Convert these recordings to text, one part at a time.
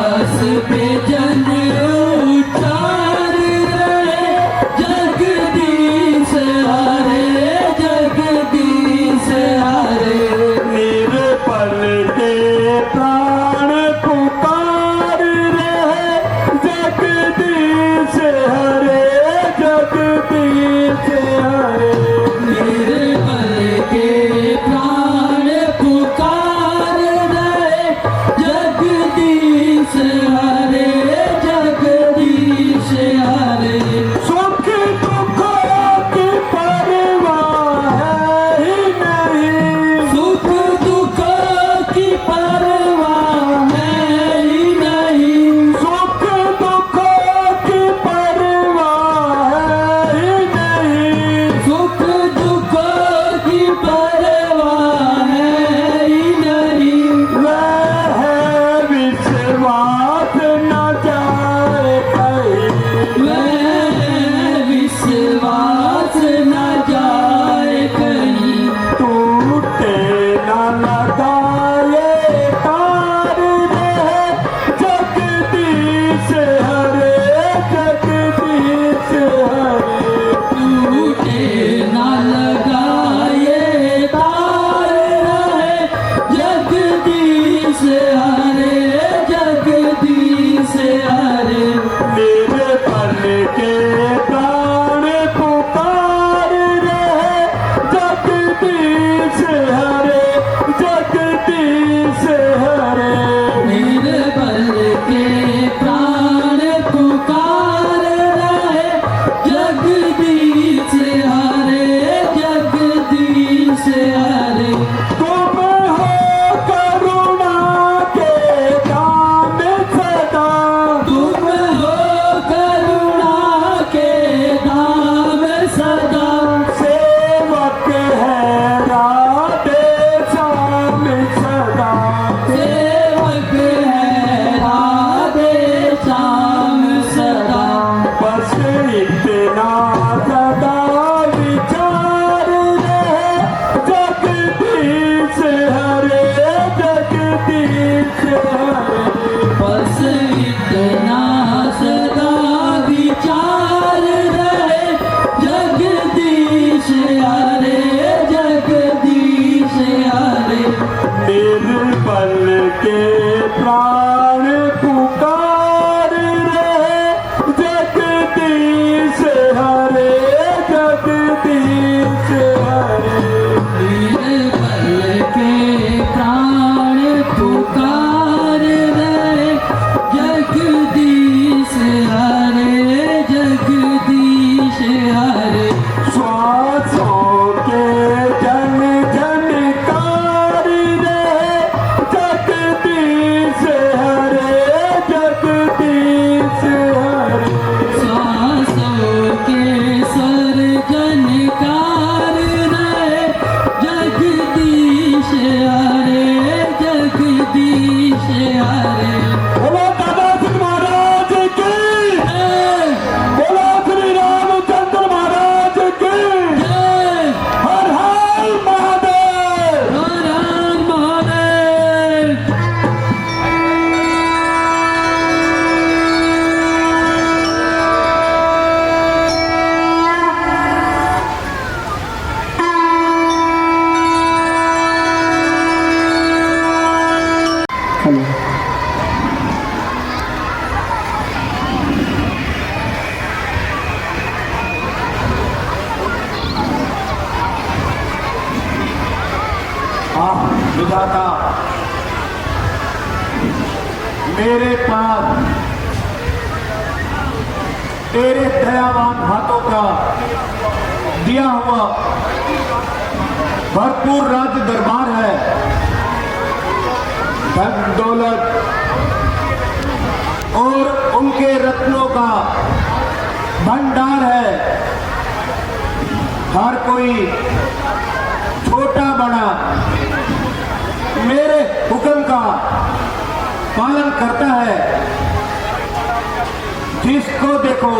दास पे जन उतार रहे जगदीश हरे जगदीश हरे। निर्बल के प्राण पुकार रहे जगदीश हरे जगदीश हरे। निर्बल के प्राण पुकार रहे जगदीश हरे जगदीश हरे। सुख दुखों की परवाह है ही नहीं, सुख दुखों की परवाह है ही नहीं, सुख दुखों की परवाह है ही नहीं। सुख दुखों की परवाह है ही नहीं। वह है विश्वास न जाए कहीं, वह विश्वास न जाए कहीं, टूटे न लगाए तार रहे जगदीश हरे जगदीश हरे। टूटे न लगाए तार रहे जगदीश हरे जगदीश हरे। मेरे पल के प्राण पुकार रहे जगदीश हरे जगदीश हरे। निर्बल के प्राण पुकार रहे जगदीश हरे जगदीश हरे। तुम हो करुणा के दाम सदा, तुम हो करुणा के दाम सदा, सेवक है राधे श्याम सदा। सेवक है राधे श्याम सदा। बस इतना सदा विचार रहे जगदीश हरे जगदीश हरे। बस इतना सदा विचार रहे जगदीश हरे जगदीश हरे। निर्बल के प्राण पुकार रहे जगदीश हरे जगदीश हरे। निर्बल के प्राण पुकार रहे जगदीश हरे जगदीश हरे। श्वासों के जन झनकार रहे जगदीश हरे जगदीश हरे। सांसों के स्वर जनकार रहे जगदीश हरे जगदीश हरे। बोलो दादा सिंह महाराज की, जय बोलो श्री रामचंद्र महाराज की। जय हर हर महादेव। हर हर महादेव। विधाता मेरे पास तेरे दयावान हाथों का दिया हुआ भरपूर राज दरबार है, धन दौलत और उनके रत्नों का भंडार है। हर कोई छोटा बड़ा मेरे हुक्म का पालन करता है। जिसको देखो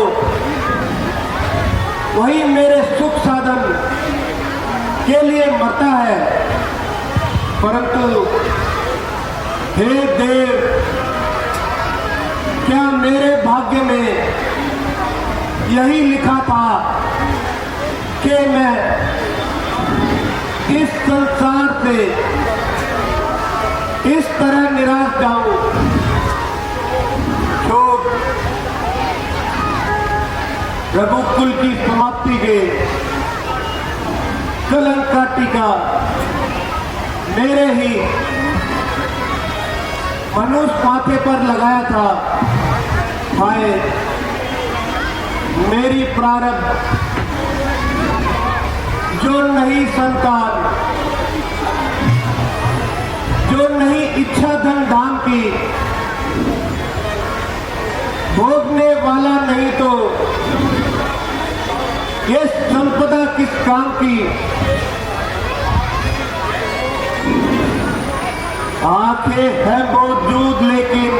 वही मेरे सुख साधन के लिए मरता है, परंतु हे देव क्या मेरे भाग्य में यही लिखा था कि मैं इस संसार से इस तरह निराश जाऊं जो रघुकुल की समाप्ति के कलंक का टीका मेरे ही मनुष्य माथे पर लगाया था। हाय मेरी प्रारब्ध, जो नहीं संतान, जो नहीं इच्छा धन धाम की, भोगने वाला नहीं तो ये संपदा किस काम की। आंखें है मौजूद लेकिन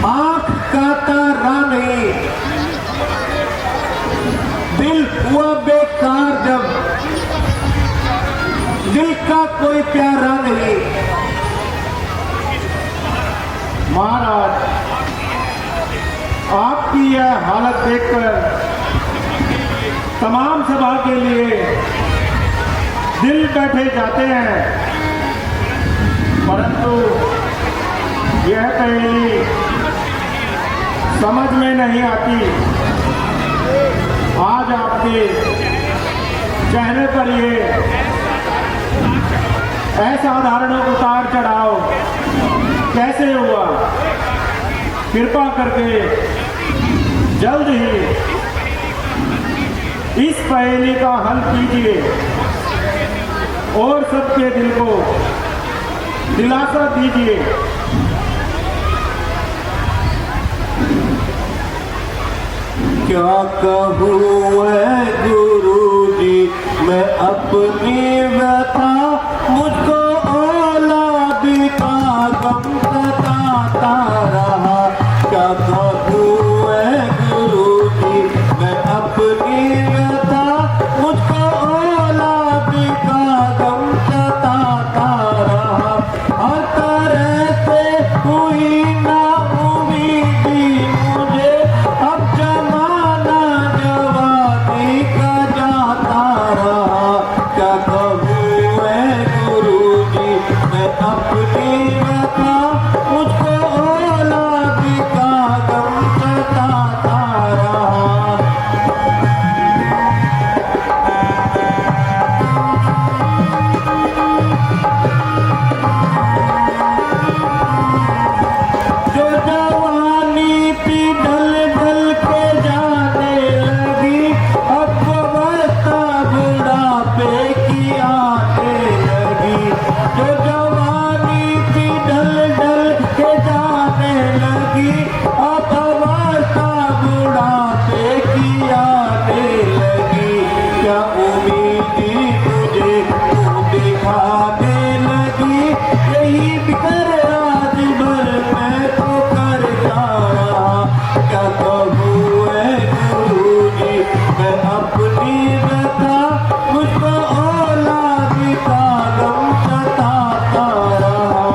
आंख का तारा नहीं, दिल हुआ बेकार जब दिल का कोई प्यारा नहीं। महाराज, आपकी यह हालत देखकर तमाम सभा के लिए दिल बैठे जाते हैं, परंतु यह पहेली समझ में नहीं आती। आज आपके चेहरे पर ये असाधारण उतार चढ़ाव कैसे हुआ? कृपा करके जल्द ही इस पहेली का हल कीजिए और सबके दिल को दिलासा दीजिए। क्या कहूँ है गुरुजी मैं अपनी व्यथा, मुझको औलाद का गम सताता रहा। क्या कहूँ है गुरुजी मैं अपनी व्यथा, मुझको औलाद का गम सताता रहा। हर तरह से हुई ना उम्मीदी मुझे, अब जमाना जवानी का जाता रहा। क्या कहूँ है गुरुजी मैं अपनी व्यथा, मुझको औलाद का गम सताता रहा। जो जवानी थी ढल ढल के जाने लगी, अब अवस्था बुढ़ापे की आने लगी। जो जवानी थी ढल ढल के जाने लगी, अब अवस्था बुढ़ापे की आने लगी। क्या उम्मीदी मुझे तू दिखाने लगी, यही बिकर रात भर मैं तो करता रहा। क्या कहूँ है गुरुजी मैं अपनी व्यथा, मुझको औलाद का गम सताता रहा।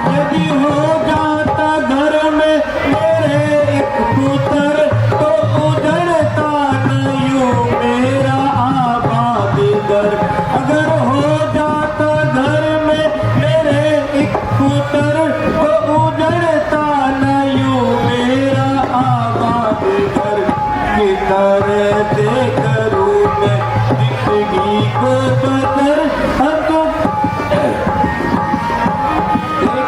यदि हो जाता घर में मेरे एक पुत्र, तो उजड़ता न यूं मेरा आबाद घर। अगर हो जाता घर में मेरे एक पुत्र, तो उजड़ता न यूं मेरा आबाद घर। की तरह से करूँ मैं जिंदगी को बदर, हमको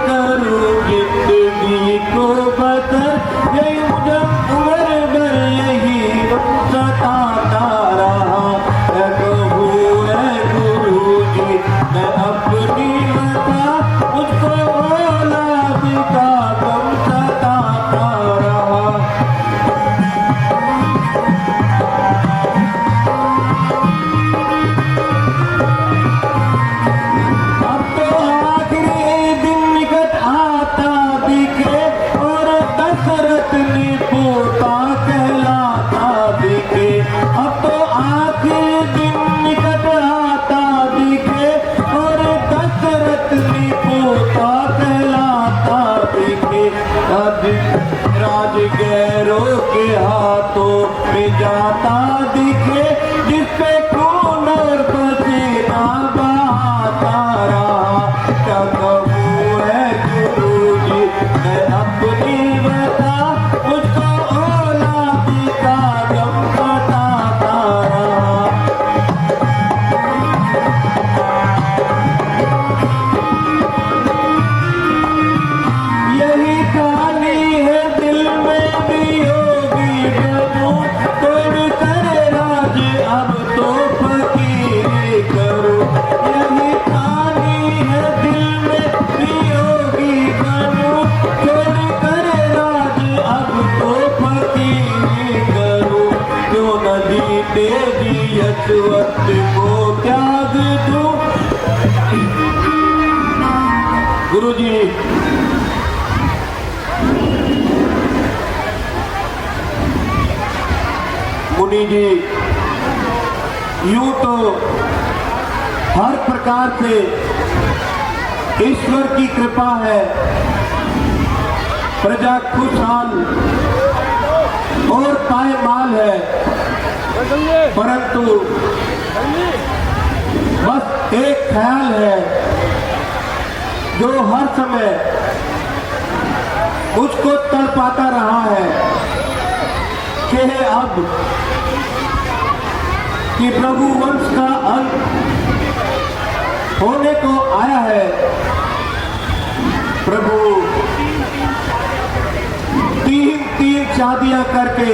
करूँ जिंदगी को बदर। यही उम्र भर यही सताता रहा। मैं कहूँ है गुरुजी मैं अपनी व्यथा, मुझको औलाद का गम सताता रहा। अब तो आखिरी दिन निकट आता दिखे, और दशरथ ने पोता कहलाता दिखे। अब तो गैरों के हाथों में जाता दिखे, जिस पे खून और पसीना बहाता रहा। क्या कहूँ है गुरुजी मैं अपनी बता, मुझको औलादी का गम बताता रहा। यही कहानी है दिल में भी होगी बनूं, कोई करे राज अब तो फकीरी करूं। यही कहानी है दिल में भी होगी बनूं, कोई करे राज अब तो फकीरी करूं। क्यों न जीते जी इस वक्त को त्याग दूं। गुरुजी मुनि जी यूं तो हर प्रकार से ईश्वर की कृपा है, प्रजा खुशहाल और पायमाल है, परंतु बस एक ख्याल है जो हर समय मुझको तड़पाता रहा है कि अब कि प्रभु वंश का अंत होने को आया है। प्रभु तीन शादियां करके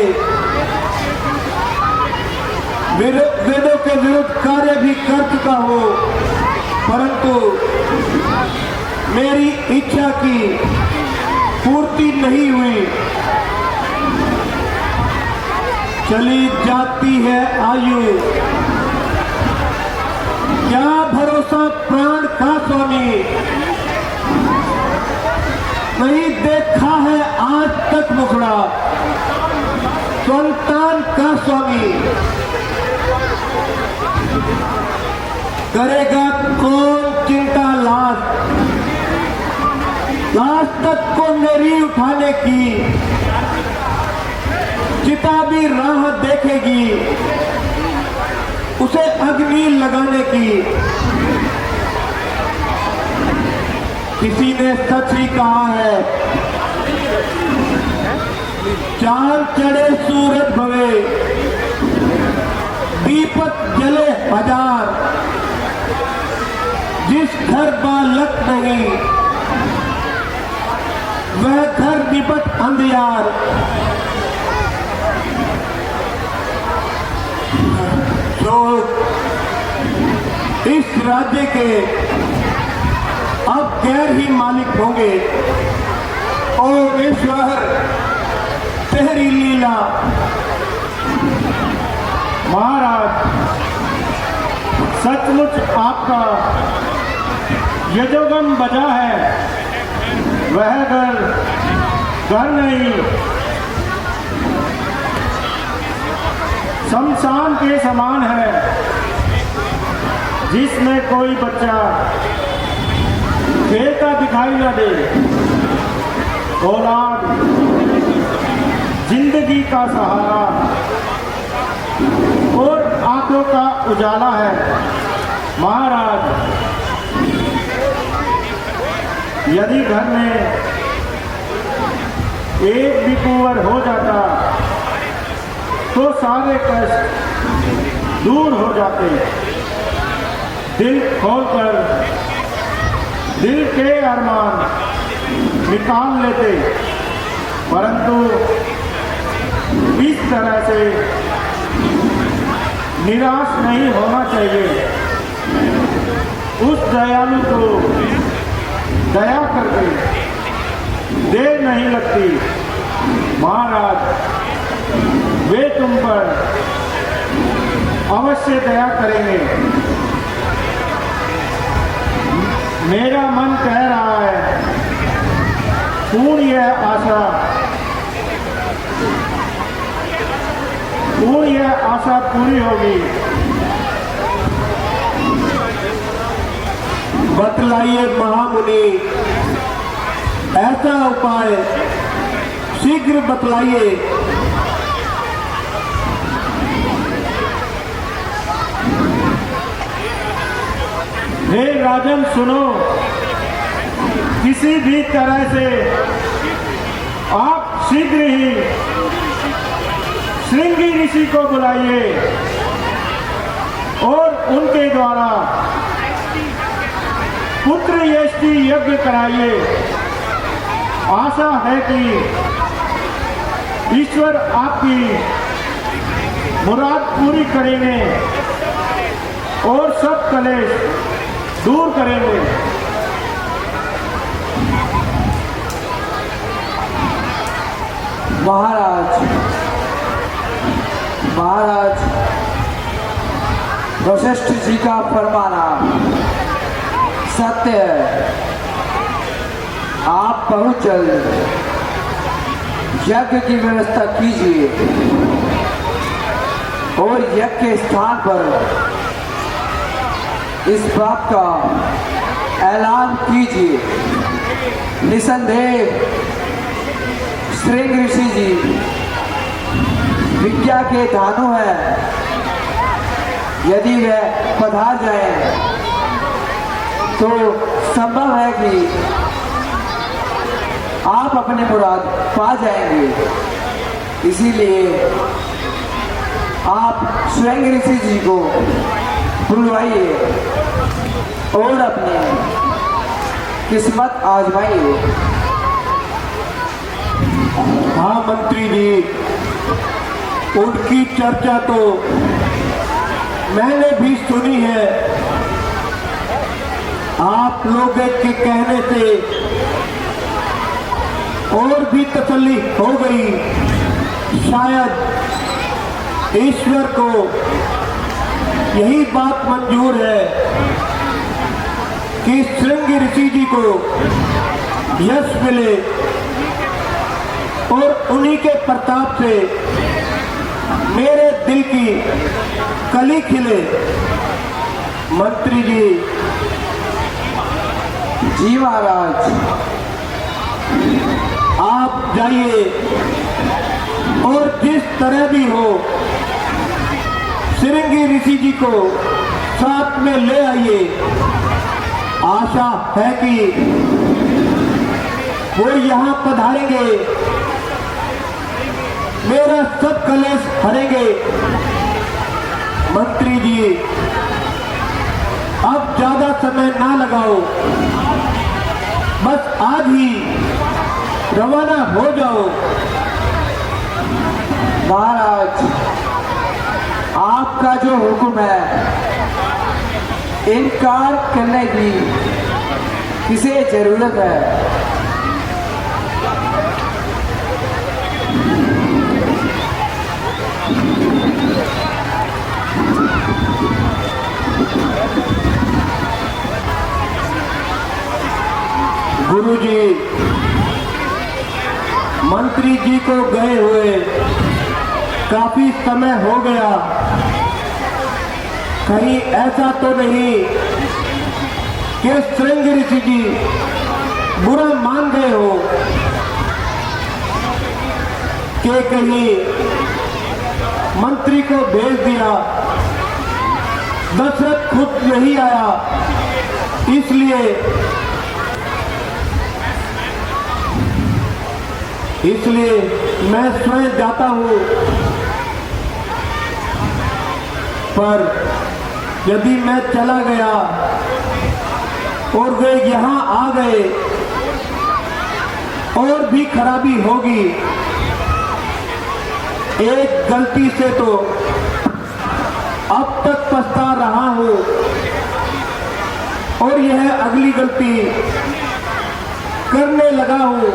वेदों के विरुद्ध कार्य भी कर चुका हो, परंतु मेरी इच्छा की पूर्ति नहीं हुई। चली जाती है आयु, क्या भरोसा प्राण का स्वामी। नहीं देखा है आज तक मुखड़ा संतान का स्वामी। करेगा कौन चिंता लाश तक को मेरी उठाने की, चिता भी राह देखेगी उसे अग्नि लगाने की। किसी ने सच ही कहा है, चांद चढ़े सूरज भवे, दीपक जले हजार। जिस घर बालक नहीं वह घर निपट अंधियार। तो इस राज्य के अब गैर ही मालिक होंगे। और ईश्वर तेरी लीला। महाराज सचमुच आपका यजोगम बजा है, वह घर नहीं शमशान के समान है, जिसमें कोई बच्चा खेलता दिखाई न दे। औलाद जिंदगी का सहारा और आंखों का उजाला है। महाराज यदि घर में एक भी कुंवर हो जाता तो सारे कष्ट दूर हो जाते। दिल खोलकर दिल के अरमान निकाल लेते, परंतु इस तरह से निराश नहीं होना चाहिए। उस दयालु को दया करके देर नहीं लगती। महाराज वे तुम पर अवश्य दया करेंगे। मेरा मन कह रहा है पूर्ण यह आशा पूरी होगी। बतलाइए महामुनि ऐसा उपाय शीघ्र बतलाइए। हे राजन सुनो, किसी भी तरह से आप शीघ्र ही श्रृंगी ऋषि को बुलाइए और उनके द्वारा पुत्र यष्टि यज्ञ कराइए। आशा है कि ईश्वर आपकी मुराद पूरी करेंगे और सब कलेश दूर करेंगे। महाराज वशिष्ठ जी का फरमाना सत्य है। आप बहुत जल्द यज्ञ की व्यवस्था कीजिए और यज्ञ के स्थान पर इस बात का ऐलान कीजिए। निसंदेह श्रृंग ऋषि जी विद्या के धानु हैं। यदि वह पधार जाए तो संभव है कि आप अपने मुराद पा जाएंगे। इसीलिए आप श्रृंग ऋषि जी को बुलवाइए और अपनी किस्मत आजमाइए। हाँ मंत्री जी, उनकी चर्चा तो मैंने भी सुनी है। आप लोगों के कहने से और भी तसल्ली हो गई। शायद ईश्वर को यही बात मंजूर है कि श्रृंगी ऋषि जी को यश मिले और उन्हीं के प्रताप से मेरे दिल की कली खिले। मंत्री जी। जी महाराज। आप जाइए और जिस तरह भी हो श्रृंगी ऋषि जी को साथ में ले आइए। आशा है कि वो यहाँ पधारेंगे, मेरा सब कलेश हरेंगे। मंत्री जी, अब ज्यादा समय ना लगाओ, बस आज ही रवाना हो जाओ। महाराज, आपका जो हुक्म है, इनकार करने की किसे जरूरत है। गुरुजी, मंत्री जी को गए हुए काफी समय हो गया। कहीं ऐसा तो नहीं कि श्रृंग ऋषि जी बुरा मान गए हो कि कहीं मंत्री को भेज दिया, दशरथ खुद नहीं आया, इसलिए मैं स्वयं जाता हूं। पर यदि मैं चला गया और वे यहां आ गए और भी खराबी होगी। एक गलती से तो अब तक पछता रहा हूं और यह अगली गलती करने लगा हूं।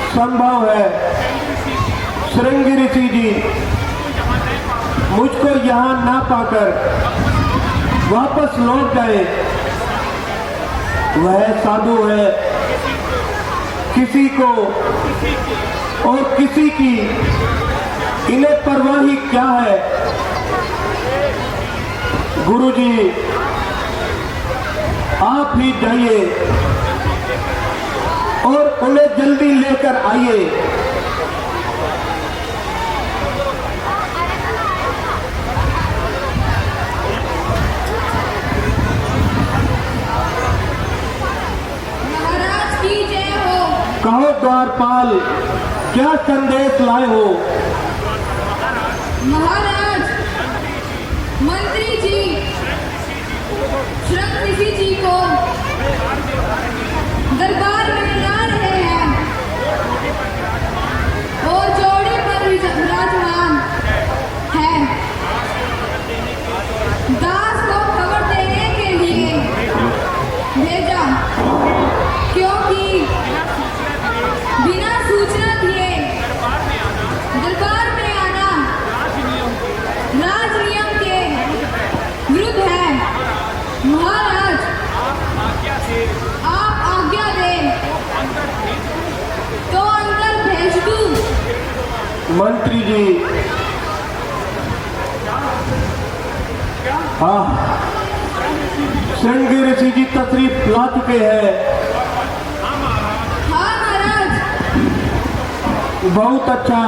संभव है श्रृंगी ऋषि जी मुझको यहां ना पाकर वापस लौट गए। वह साधु है, किसी को और किसी की इन्हें परवाह ही क्या है। गुरुजी, आप ही जाइए और उन्हें जल्दी लेकर आइए। महाराज की जय हो। कहो द्वारपाल, क्या संदेश लाए हो? महाराज, मंत्री जी श्रम ऋषि जी को दरबार में ला रहे हैं। वो जोड़ी पर विराजमान है। दास को खबर देने के लिए भेजा, क्योंकि बिना सूचना दिए दरबार में आना राज नियम के विरुद्ध है। महाराज, आप आज्ञा दें तो अंदर भेज दूं। मंत्री जी, हाँ, श्रृंगी ऋषि जी तशरीफ ला चुके हैं। हाँ महाराज। बहुत अच्छा,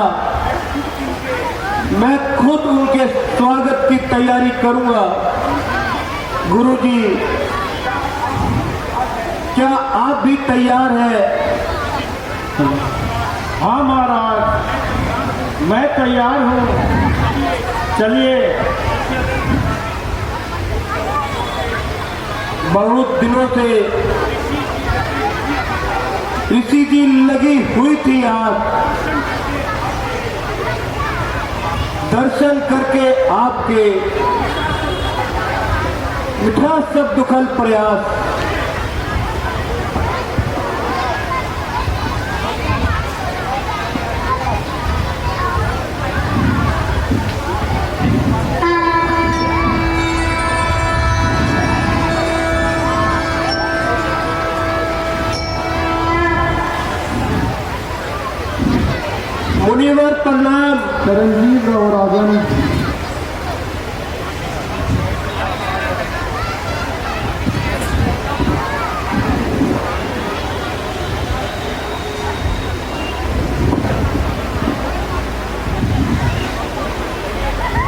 मैं खुद उनके स्वागत की तैयारी करूंगा। गुरुजी, क्या आप भी तैयार हैं? हाँ महाराज, मैं तैयार हूँ। चलिए। बहुत दिनों से ऋषि जी लगी हुई थी आज दर्शन करके आपके मिठा सब दुखल प्रयास। मुनिवर प्रणाम। चिरंजीव रहो राजन।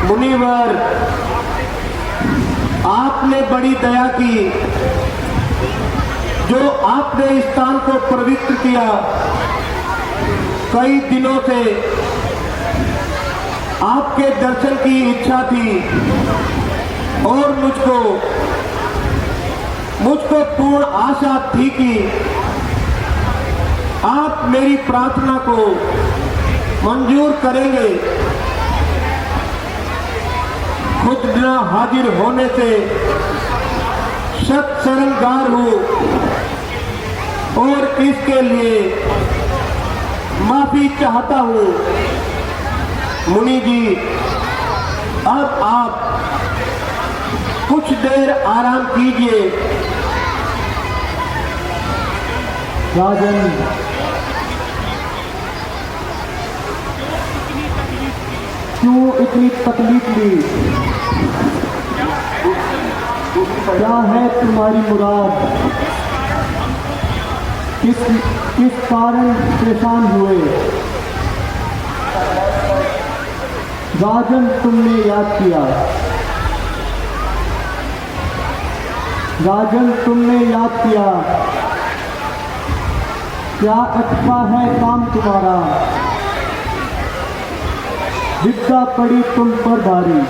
मुनिवर, आपने बड़ी दया की, जो आपने इस स्थान को पवित्र किया। कई दिनों से आपके दर्शन की इच्छा थी और मुझको पूर्ण आशा थी कि आप मेरी प्रार्थना को मंजूर करेंगे। खुद न हाजिर होने से शत शर्मगार हूं और इसके लिए माफी चाहता हूं। मुनि जी, अब आप कुछ देर आराम कीजिए। राजन, क्यों इतनी तकलीफ ली? क्या है तुम्हारी मुराद? किस कारण परेशान हुए? राजन, तुमने याद किया। राजन, तुमने याद किया। क्या अटका है काम तुम्हारा? विद्या पड़ी तुम पर भारी।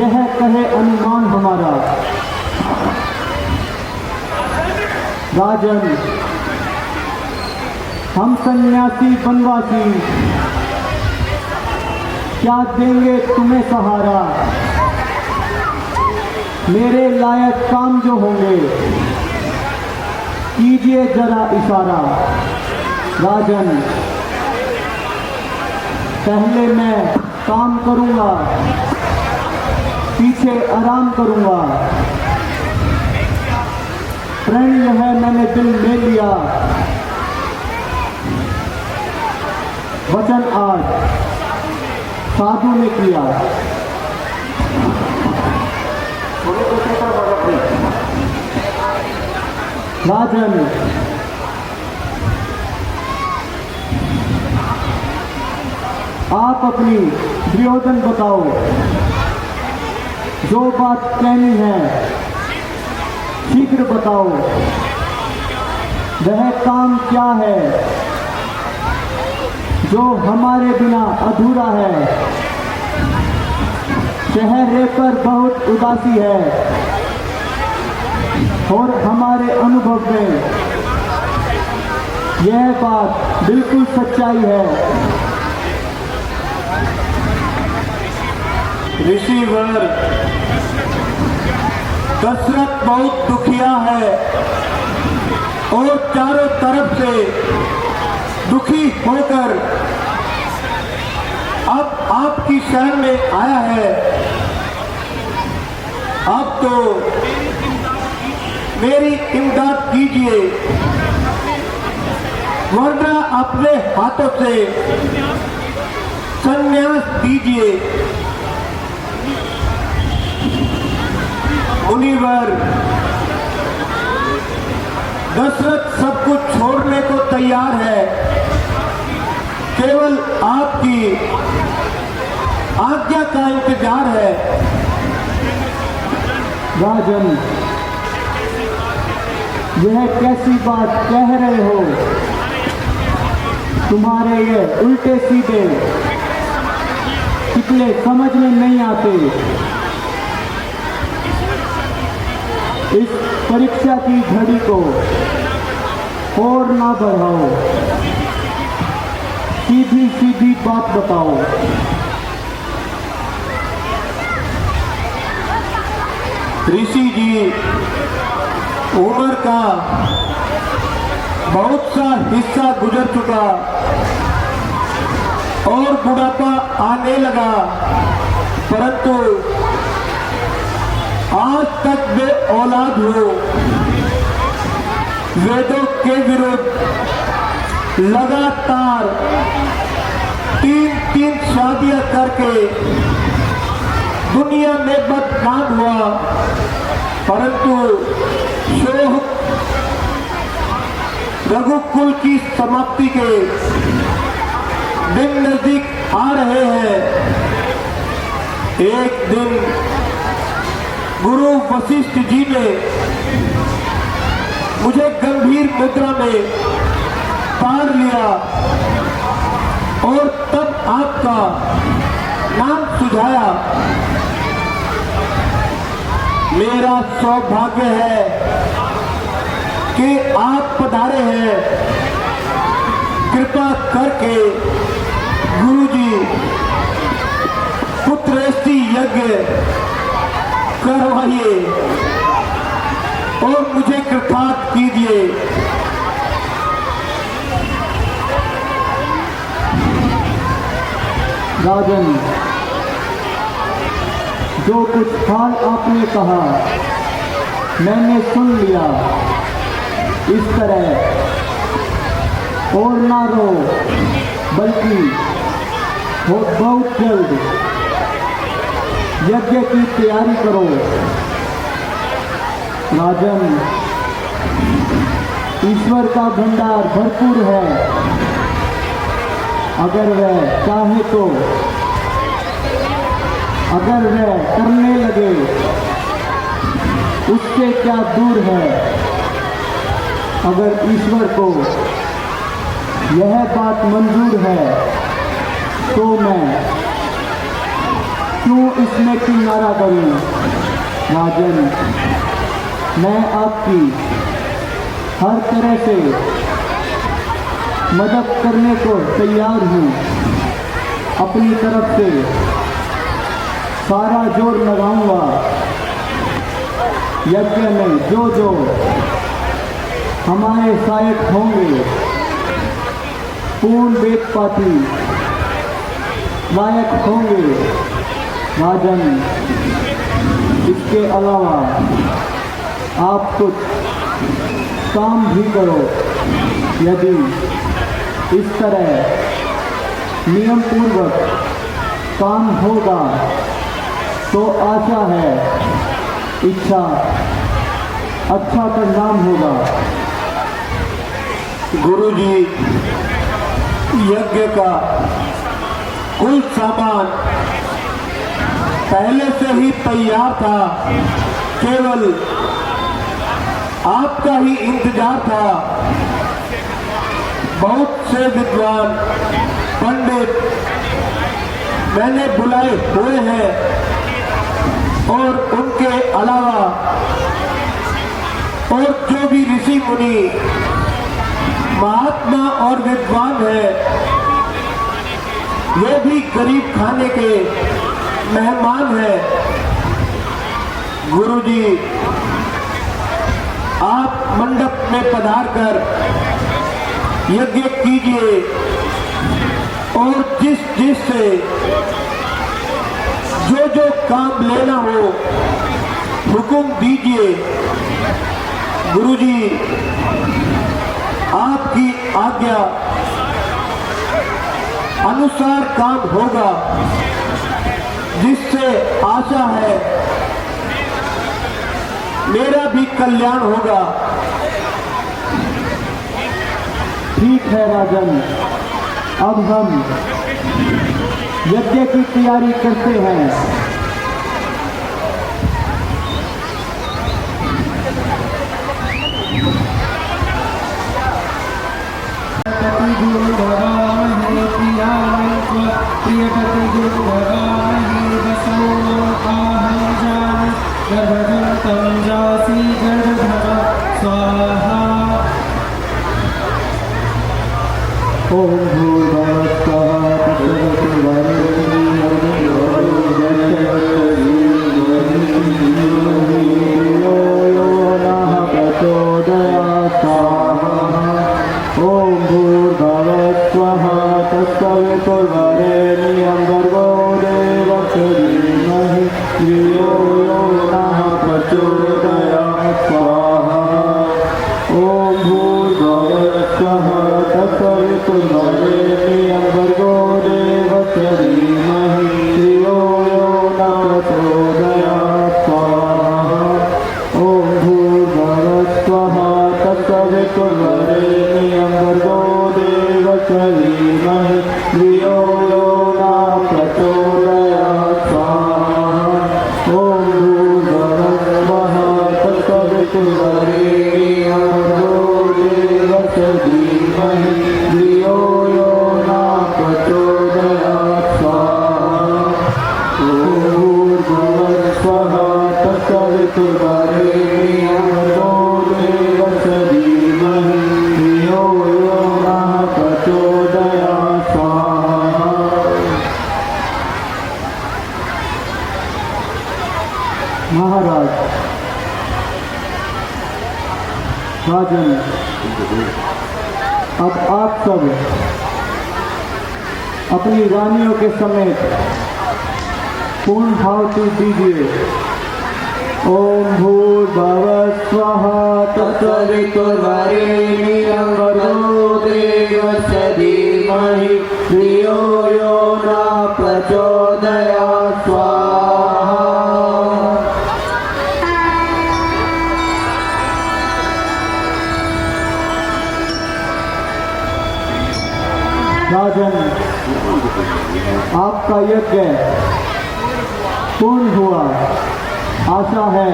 यह कहे अनुमान हमारा। राजन, हम सन्यासी वनवासी क्या देंगे तुम्हें सहारा? मेरे लायक काम जो होंगे कीजिए जरा इशारा। राजन, पहले मैं काम करूंगा, पीछे आराम करूंगा। प्रण यह मैंने दिल में लिया, वचन आज साधु ने किया। राजन, आप अपनी दुर्योधन बताओ, जो बात कहनी है शीघ्र बताओ। वह काम क्या है जो हमारे बिना अधूरा है? चेहरे पर बहुत उदासी है और हमारे अनुभव में यह बात बिल्कुल सच्चाई है। ऋषिवर, दशरथ बहुत दुखिया है और चारों तरफ से दुखी होकर अब आपकी शरण में आया है। अब तो मेरी इमदाद कीजिए, वरना अपने हाथों से संन्यास दीजिए। मुनिवर, दशरथ सब कुछ छोड़ने को तैयार है, केवल आपकी आज्ञा का इंतजार है। राजन, यह कैसी बात कह रहे हो? तुम्हारे ये उल्टे सीधे कितने समझ में नहीं आते। इस परीक्षा की घड़ी को और ना बढ़ाओ, सीधी सीधी बात बताओ। ऋषि जी, उम्र का बहुत सा हिस्सा गुजर चुका और बुढ़ापा आने लगा, परंतु आज तक वे औलाद हो वेदों के विरुद्ध लगातार 3 शादियां करके दुनिया में बदनाम हुआ, परंतु शोक रघुकुल की समाप्ति के दिन नजदीक आ रहे हैं। एक दिन गुरु वशिष्ठ जी ने मुझे गंभीर मुद्रा में तार लिया और तब आपका नाम सुझाया। मेरा सौभाग्य है कि आप पधारे हैं। कृपा करके गुरुजी पुत्रेष्टि यज्ञ करवाइए और मुझे कृतार्थ कीजिए। राजन, जो कुछ हाल आपने कहा मैंने सुन लिया। इस तरह और ना रो, बल्कि बहुत जल्द यज्ञ की तैयारी करो। राजन, ईश्वर का भंडार भरपूर है। अगर वह चाहे तो, अगर वह करने लगे, उससे क्या दूर है। अगर ईश्वर को यह बात मंजूर है तो मैं क्यों इसमें किनारा करूं? राजन, मैं आपकी हर तरह से मदद करने को तैयार हूं। अपनी तरफ से सारा जोर लगाऊंगा। यज्ञ में जो जो हमारे सहायक होंगे, पूर्ण वेदपाती लायक होंगे। राजन, इसके अलावा आप कुछ काम भी करो। यदि इस तरह नियम पूर्वक काम होगा तो आशा है इच्छा अच्छा परिणाम होगा। गुरुजी, यज्ञ का कुल सामान पहले से ही तैयार था, केवल आपका ही इंतजार था। बहुत से विद्वान पंडित मैंने बुलाए हुए हैं और उनके अलावा और जो भी ऋषि मुनि महात्मा और विद्वान है, वे भी गरीब खाने के मेहमान हैं। गुरुजी, आप मंडप में पधार कर यज्ञ कीजिए और जिस से जो काम लेना हो हुक्म दीजिए। गुरुजी, आपकी आज्ञा अनुसार काम होगा, जिससे आशा है मेरा भी कल्याण होगा। ठीक है राजन, अब हम यज्ञ की तैयारी करते हैं। ओम भूर्भुवस्सुः तत्सवितुर्वरेण्यं भर्गो देवस्य धीमहि धियो यो नः प्रचोदयात् स्वाहा। ओम भूर्भुवस्सुः तत्सवितुर्वरेण्यं भर्गो देवस्य धीमहि धियो यो नः प्रचोदयात् स्वाहा। ओम भूर्भुवस्सुः तत्सवितुर्वरेण्यं भर्गो देवस्य धीमहि धियो यो नः प्रचोदयात् स्वाहा। ओम भूर्भुवस्सुः तत्सवितुर्वरेण्यं भर्गो देवस्य धीमहि धियो यो नः प्रचोदयात् स्वाहा। ओम भूर्भुवस्सुः तत्सवितुर्वरेण्यं भर्गो देवस्य धीमहि धियो यो नः प्रचोदयात् स्वाहा। महाराज, राजन, अब आप सब अपनी रानियों के समेत पूर्ण आहुति दीजिए। ओम भूर्भुवस्सुः तत्सवितुर्वरेण्यं भर्गो देवस्य धीमहि धियो यो नः प्रचोदयात् स्वाहा। राजन, आपका यज्ञ पूर्ण हुआ। आशा है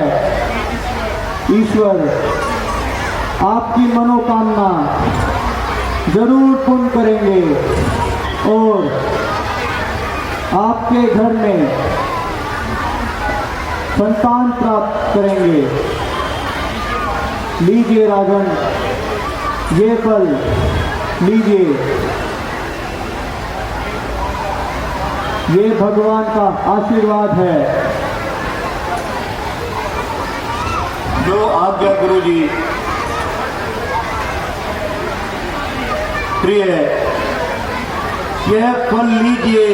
ईश्वर आपकी मनोकामना जरूर पूर्ण करेंगे और आपके घर में संतान प्राप्त करेंगे। लीजिए राजन, ये फल लीजिए। ये भगवान का आशीर्वाद है। जो आज्ञा गुरुजी। प्रिय, यह फल लीजिए।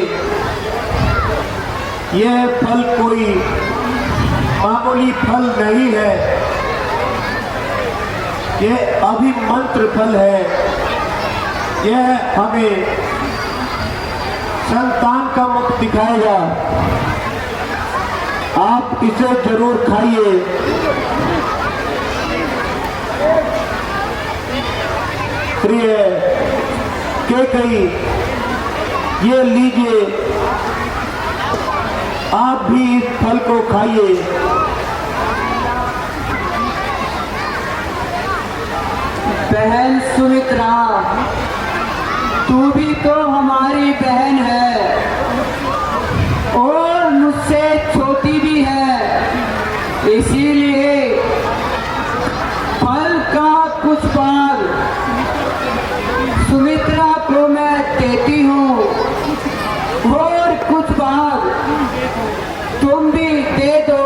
यह फल कोई मामूली फल नहीं है, यह अभिमंत्र फल है। यह हमें संतान का मुख दिखाएगा। आप इसे जरूर खाइए। प्रिय कैकेयी, ये लीजिए, आप भी इस फल को खाइए। बहन सुमित्रा, तू भी तो हमारी बहन है और मुझसे छोटी भी है, इसीलिए फल का कुछ भाग सुमित्रा को मैं देती हूँ और कुछ भाग तुम भी दे दो।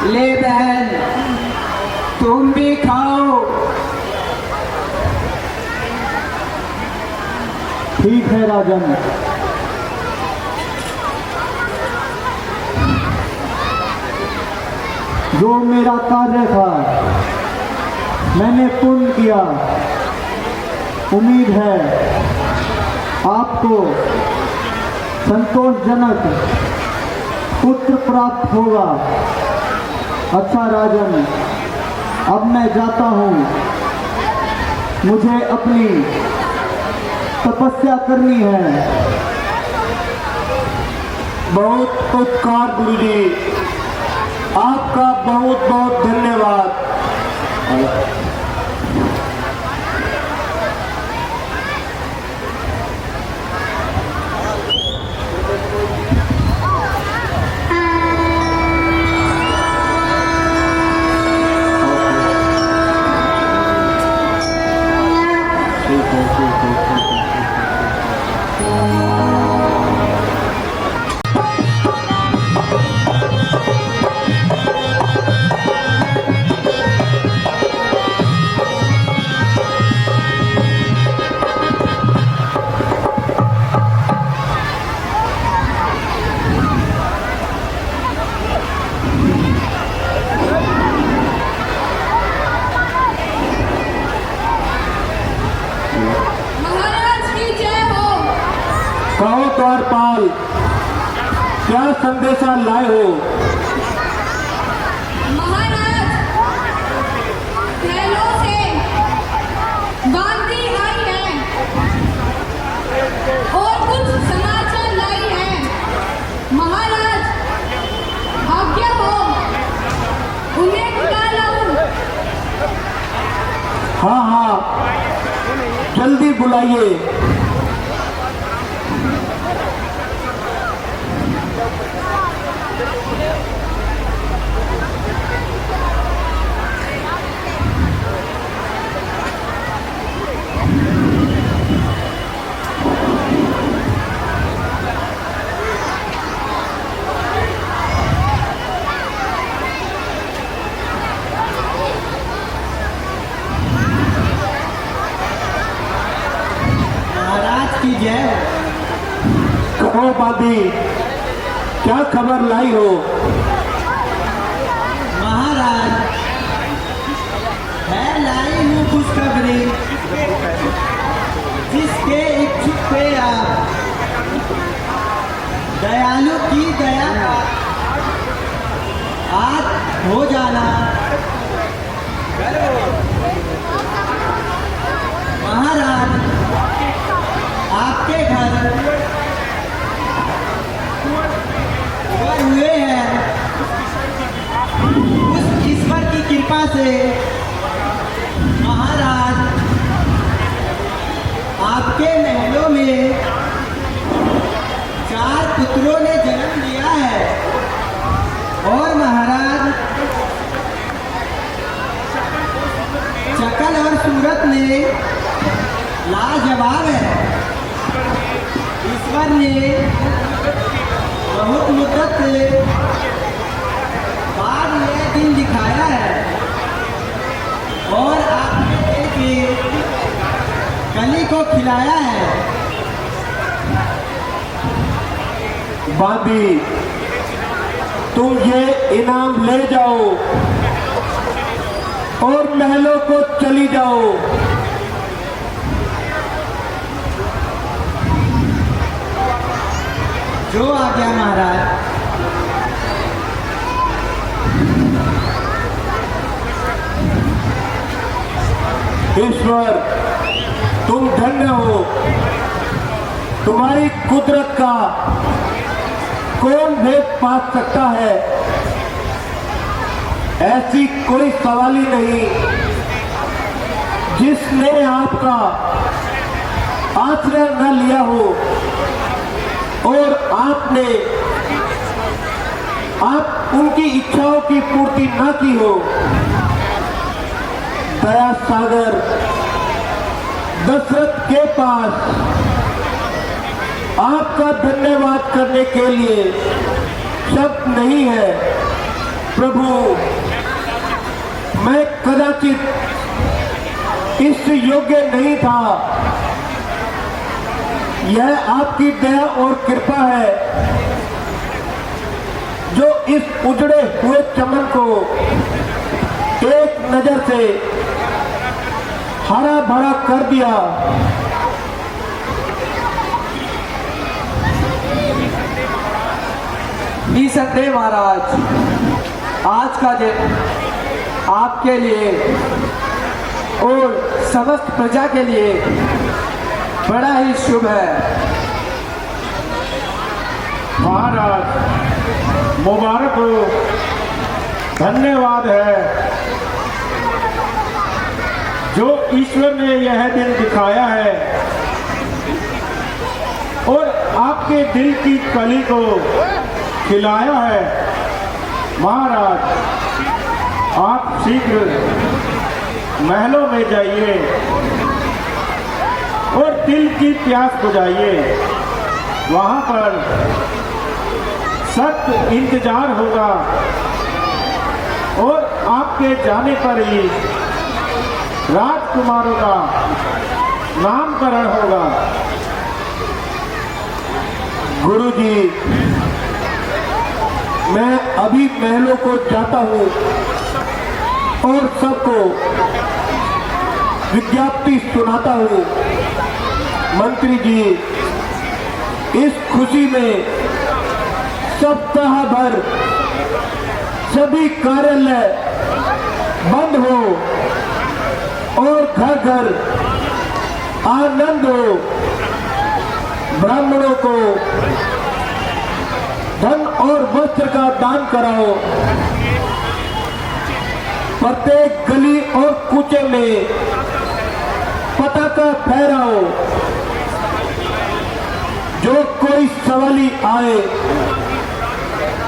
ले बहन, तुम भी खाओ। ठीक है राजन, जो मेरा कार्य था मैंने पूर्ण किया। उम्मीद है आपको संतोषजनक पुत्र प्राप्त होगा। अच्छा राजन, अब मैं जाता हूँ, मुझे अपनी तपस्या करनी है। बहुत उपकार गुरुजी, आपका बहुत बहुत धन्यवाद। महाराज की जय हो। कहो द्वारपाल, क्या संदेशा लाए हो? महाराज, बैलों से बांधी आई है और कुछ समाचार लाई है। महाराज, आज्ञा हो, उन्हें बुला लाऊं। हाँ हाँ, जल्दी बुलाइए। महाराज की जय। कहो बादी, क्या खबर लाई हो? महाराज, है लाई हूँ खुशखबरी, जिसके इच्छुक पे आप दयालु की दया का आज हो जाना। महाराज, आपके घर हुए हैं, उस ईश्वर की कृपा से महाराज आपके महलों में 4 पुत्रों ने जन्म लिया है और महाराज शकल और सूरत में लाजवाब है। ईश्वर ने बहुत मुद्दत बाद यह दिन दिखाया है और आपने एक कली को खिलाया है। बादी, तुम ये इनाम ले जाओ और महलों को चली जाओ। जो आ गया महाराज। ईश्वर तुम धन्य हो, तुम्हारी कुदरत का कौन भेद पा सकता है। ऐसी कोई सवाल ही नहीं जिसने आपका आश्रय न लिया हो और आपने आप उनकी इच्छाओं की पूर्ति न की हो। दया सागर दशरथ के पास आपका धन्यवाद करने के लिए शब्द नहीं है। प्रभु, मैं कदाचित इस योग्य नहीं था। यह आपकी दया और कृपा है जो इस उजड़े हुए चमन को एक नजर से हरा भरा कर दिया। निसंदेह महाराज, आज का दिन आपके लिए और समस्त प्रजा के लिए बड़ा ही शुभ है। महाराज मुबारक हो, धन्यवाद है जो ईश्वर ने यह दिन दिखाया है और आपके दिल की कली को खिलाया है। महाराज, आप शीघ्र महलों में जाइए और दिल की प्यास बुझाइए। वहां पर सख्त इंतजार होगा और आपके जाने पर ही राजकुमारों का नामकरण होगा। गुरुजी, मैं अभी महलों को जाता हूं और सबको विज्ञप्ति सुनाता हूं। मंत्री जी, इस खुशी में सप्ताह भर सभी कार्यालय बंद हो और घर घर आनंद हो। ब्राह्मणों को धन और वस्त्र का दान कराओ। प्रत्येक गली और कूचे में पताका फहराओ। जो कोई सवाली आए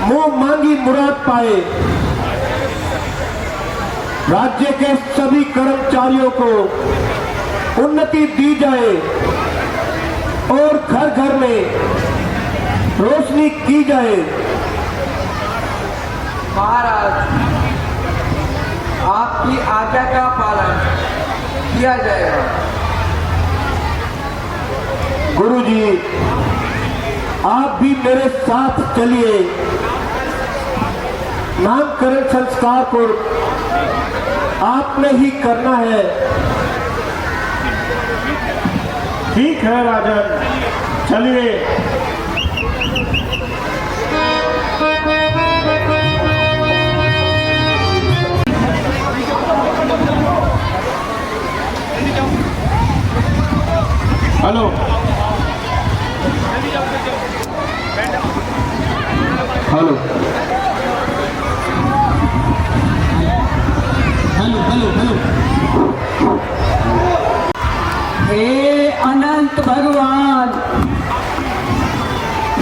मुंह मांगी मुराद पाए। राज्य के सभी कर्मचारियों को उन्नति दी जाए और घर घर में रोशनी की जाए। महाराज, आपकी आज्ञा का पालन किया जाएगा। गुरुजी, आप भी मेरे साथ चलिए। नामकरण संस्कार को आपने ही करना है। ठीक है राजन, चलिए। Hello, hello hello hello hello. हे अनंत भगवान,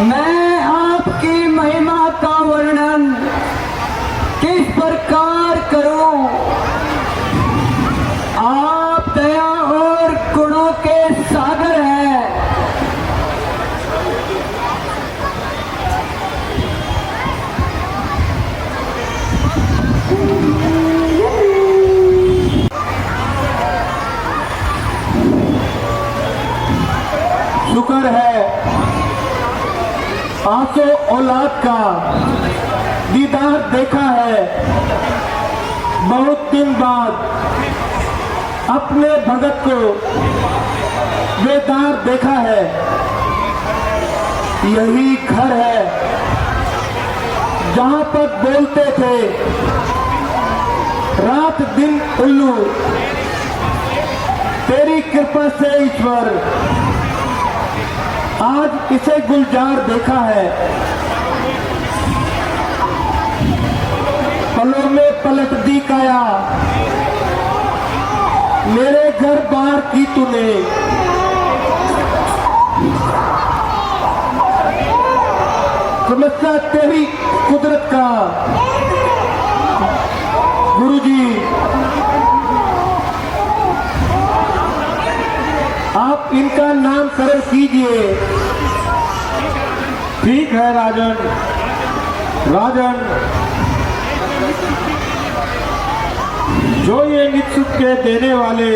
मैं आपकी महिमा का वर्णन किस प्रकार करूं। आप दया और गुणों के सागर हैं। शुक्र है आंसू औलाद का दीदार देखा है। बहुत दिन बाद अपने भगत को बेदार देखा है। यही घर है जहां पर बोलते थे रात दिन उल्लू, कृपा से ईश्वर आज इसे गुलजार देखा है। पलों में पलट दी काया, मेरे घर बार की तूने। समझता तेरी कुदरत का गुरुजी, आप इनका नामकरण कीजिए। ठीक है राजन। राजन, जो ये नित्सुख के देने वाले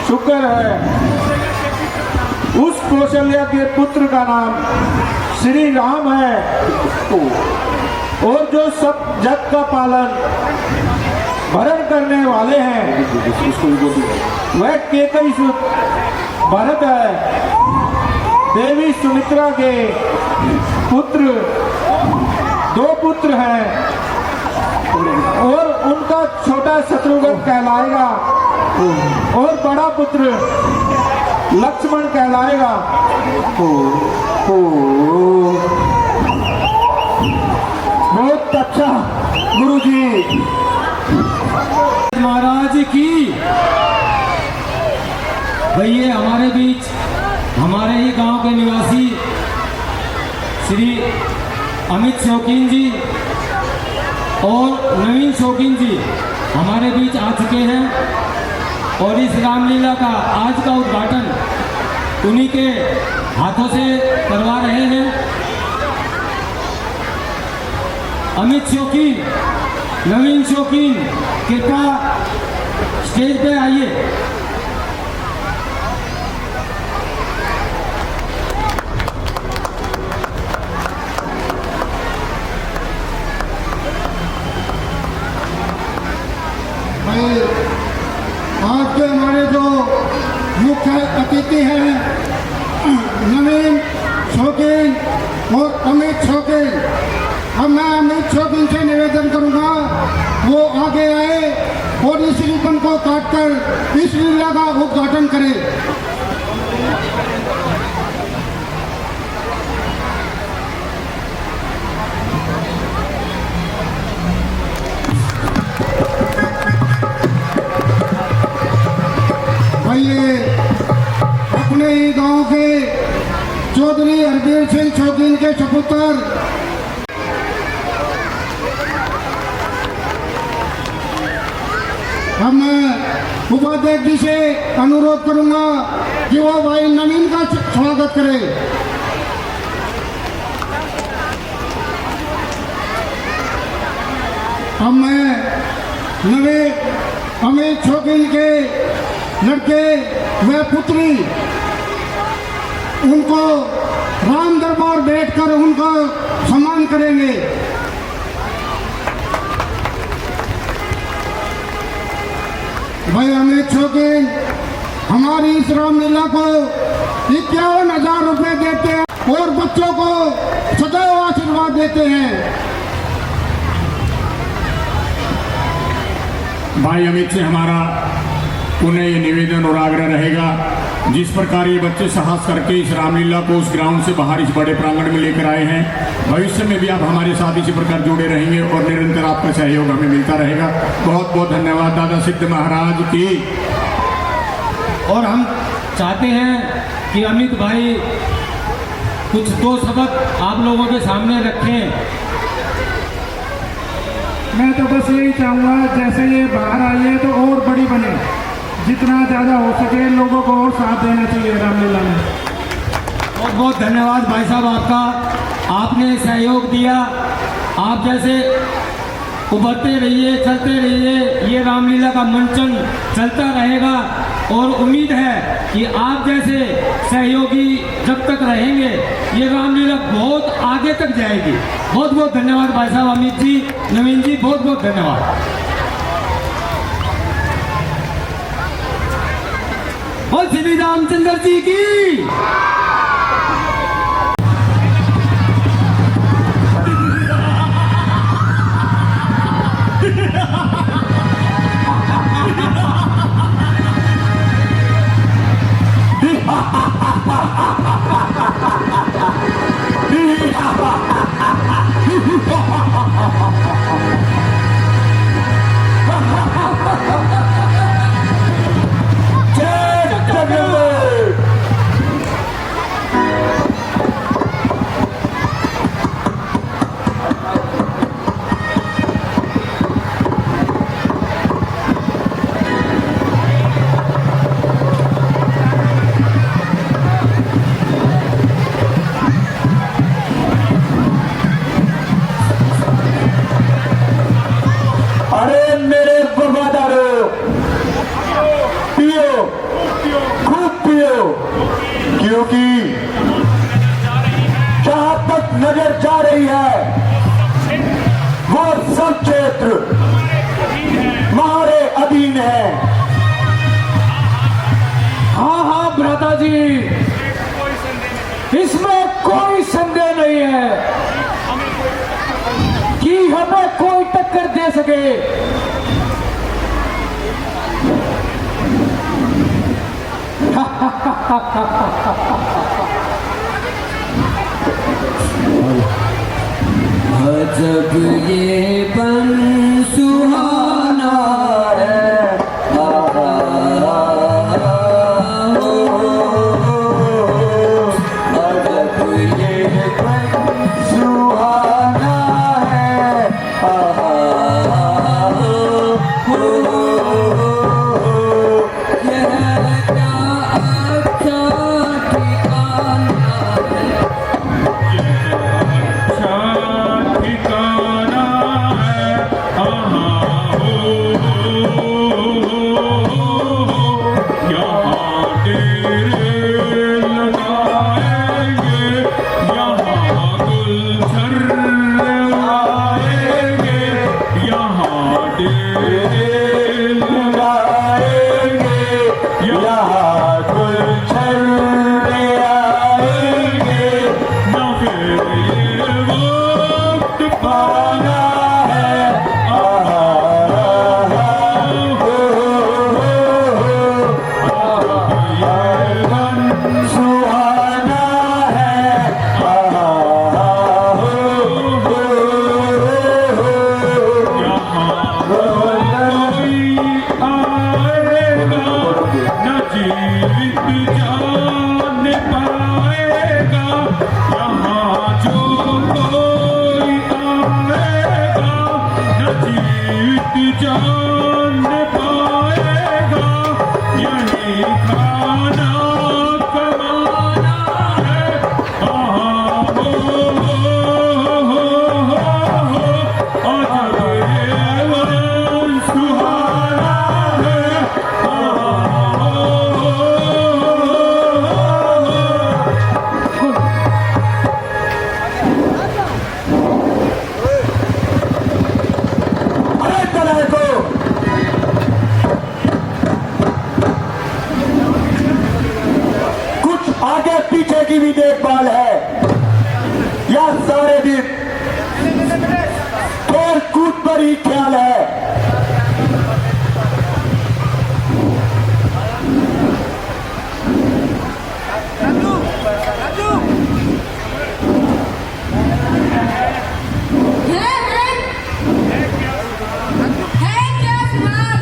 शुक्र है, उस कौशल्या के पुत्र का नाम श्री राम है, और जो सब जग का पालन भरण करने वाले हैं वह केकई सुत भरत है। देवी सुमित्रा के पुत्र 2 पुत्र हैं, और उनका छोटा शत्रुघ्न कहलाएगा और बड़ा पुत्र लक्ष्मण कहलाएगा। बहुत अच्छा गुरुजी। महाराज की। भैया हमारे बीच हमारे ही गांव के निवासी श्री अमित शौकीन जी और नवीन शौकीन जी हमारे बीच आ चुके हैं, और इस रामलीला का आज का उद्घाटन उन्हीं के हाथों से करवा रहे हैं। अमित शौकीन, नवीन शौकीन, कृपया स्टेज पे आइए। आज के हमारे जो मुख्य अतिथि हैं नवीन शौकीन और अमित शौकीन, अब मैं अमित शौकीन से निवेदन करूंगा वो आगे आए और इस रिबन को काटकर इस लीला का उद्घाटन करें। भाइये, अपने ही गांव के चौधरी हरबीर सिंह शौकीन के सपुत्र अब मैं उपाध्यक्ष जी से अनुरोध करूंगा कि वो भाई नवीन का स्वागत करें। अब मैं नवीन अमित शौकीन के लड़के व पुत्री उनको राम दरबार बैठकर उनका सम्मान करेंगे। भाई अमित शौकीन हमारी इस रामलीला को 51,000 रुपए देते हैं और बच्चों को सदैव आशीर्वाद देते हैं। भाई अमित से हमारा उन्हें ये निवेदन और आग्रह रहेगा, जिस प्रकार ये बच्चे साहस करके इस रामलीला को उस ग्राउंड से बाहर इस बड़े प्रांगण में लेकर आए हैं, भविष्य में भी आप हमारे साथ इसी प्रकार जुड़े रहेंगे और निरंतर आपका सहयोग हमें मिलता रहेगा। बहुत बहुत धन्यवाद दादा सिद्ध महाराज की। और हम चाहते हैं कि अमित भाई कुछ 2 शब्द आप लोगों के सामने रखें। मैं तो बस यही चाहूँगा जैसे ये बाहर आई है तो और बड़ी बने, जितना ज़्यादा हो सके लोगों को और साथ देना चाहिए रामलीला में। बहुत बहुत धन्यवाद भाई साहब आपका, आपने सहयोग दिया। आप जैसे उभरते रहिए, चलते रहिए, ये रामलीला का मंचन चलता रहेगा और उम्मीद है कि आप जैसे सहयोगी जब तक रहेंगे ये रामलीला बहुत आगे तक जाएगी। बहुत बहुत धन्यवाद भाई साहब, अमित जी, नवीन जी, बहुत बहुत धन्यवाद। और श्री रामचंद्र जी की। भाइयों की जहां तक नजर जा रही है वो सब क्षेत्र हमारे अधीन है। हाँ हाँ भ्राता जी, इसमें कोई संदेह नहीं है कि हमें कोई टक्कर दे सके। जब ये बन सुहाना है, जब ये बन सुहाना है, यह क्या अच्छा ठिकाना है। ठिकाना है, यहाँ डेरे लगाएंगे, यहाँ गुलशन लगाएंगे, यहाँ डेरे लगाएंगे, यहाँ गुलशन ले आएंगे, ना फिर ये वक्त पाना है। सुहाना है, न जीवित जान पाएगा, यहाँ जो कोई आएगा न जीवित जान पाएगा, यही खाना कमाना है। जब ये वन सुहाना है, अरे तरह को कुछ आगे पीछे की भी देखभाल है या सारे दिन खेल कूद पर ही ख्याल है। है क्या स्वाद?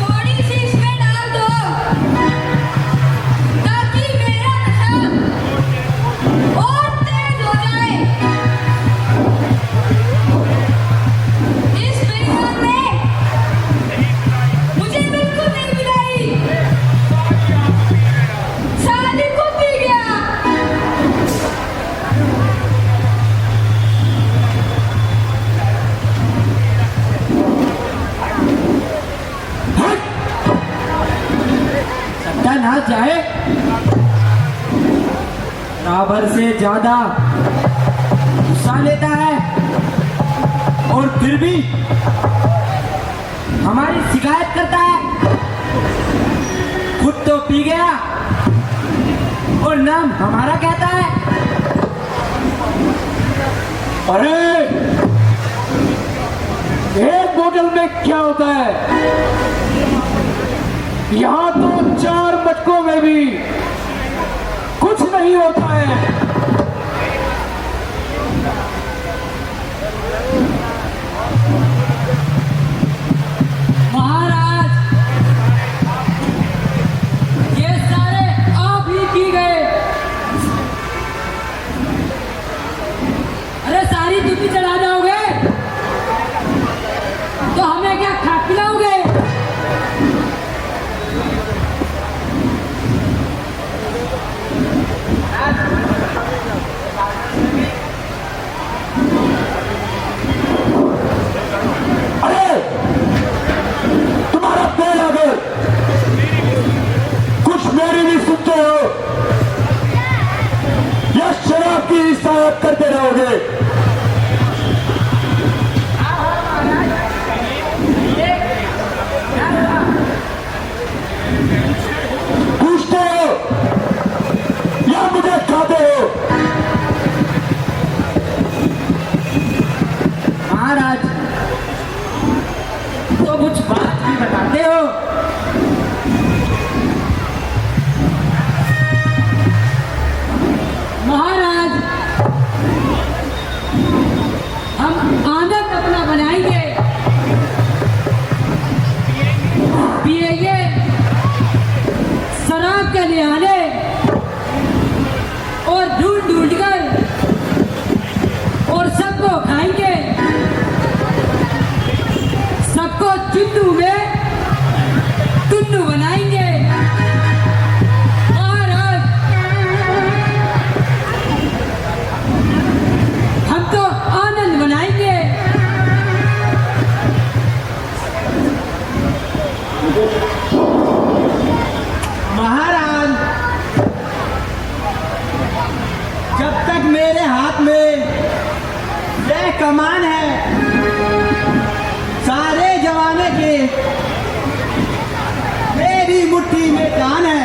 थोड़ी सी इसमें डाल दो ताकि मेरा नशा और तेज हो जाए। इस परिवार में मुझे बिल्कुल नहीं मिलाई, शादी को पी गया। सट्टा ना जाए, बराबर से ज्यादा गुस्सा लेता है और फिर भी हमारी शिकायत करता है। खुद तो पी गया और नाम हमारा कहता है। अरे एक बोतल में क्या होता है, यहाँ तो 4 मटकों में भी कुछ नहीं होता है। महाराज, ये सारे आप ही पी गए। अरे सारी तुम ही चढ़ा जाओगे तो हमें क्या खा पिलाओगे? अरे तुम्हारा पैर अगर कुछ मेरी उनकी हिफाजत करते रहोगे। पूछते हो या मुझे खाते हो? महाराज तो कुछ बात भी बताते हो। महाराज हम आनंद अपना बनाएंगे, पिएंगे शराब के निहाले और ढूंढ ढूंढ कर और सबको खाएंगे, सबको चुन्नू में टुन्नू बनाएंगे। महाराज हम तो आनंद मनाएंगे। महाराज जब तक मेरे हाथ में यह कमान है, सारे जमाने के मेरी मुट्ठी में जान है।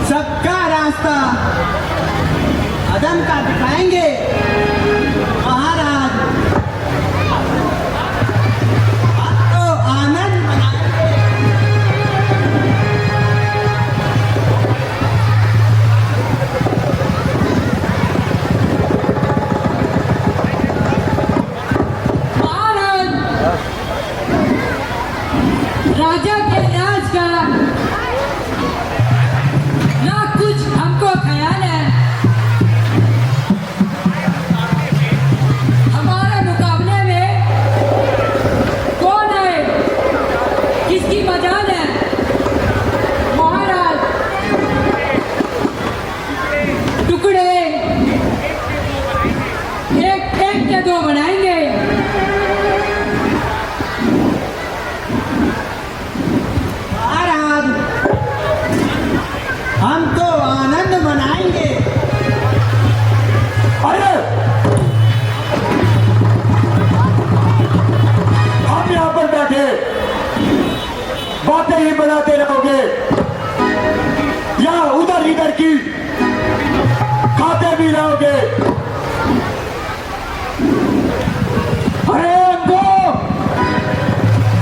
सबका रास्ता अदम का दिखाएंगे। महाराज अब तो आनंद मनाएंगे। महाराज राजा के राज का ना कुछ हमको ख्याल है। हमारे मुकाबले में कौन है, किसकी मजाल है? महाराज टुकड़े एक एक के दो बनाएंगे। महाराज हम तो आनंद मनाएंगे। अरे हम यहाँ पर बैठे बातें ही बनाते रहोगे या उधर इधर की खाते भी रहोगे? अरे अंधो,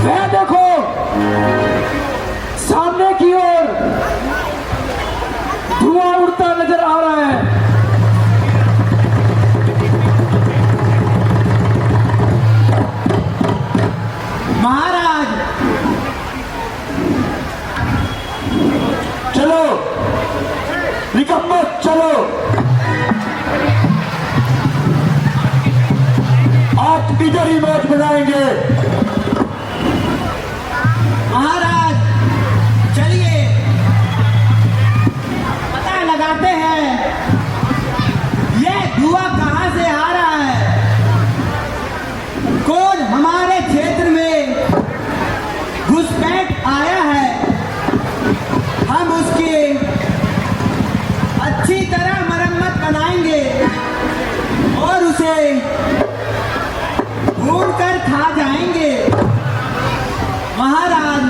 वह देखो सामने की ओर धुआं उड़ता नजर आ रहा है। महाराज चलो निकम्मो चलो, आज इधर ही मैच बनाएंगे। महाराज चलिए पता लगाते हैं यह धुआं कहाँ से आ रहा है। कौन हमारे क्षेत्र में घुसपैठ आया है। हम उसकी अच्छी तरह मरम्मत बनाएंगे और उसे ढूंढ कर खा जाएंगे। महाराज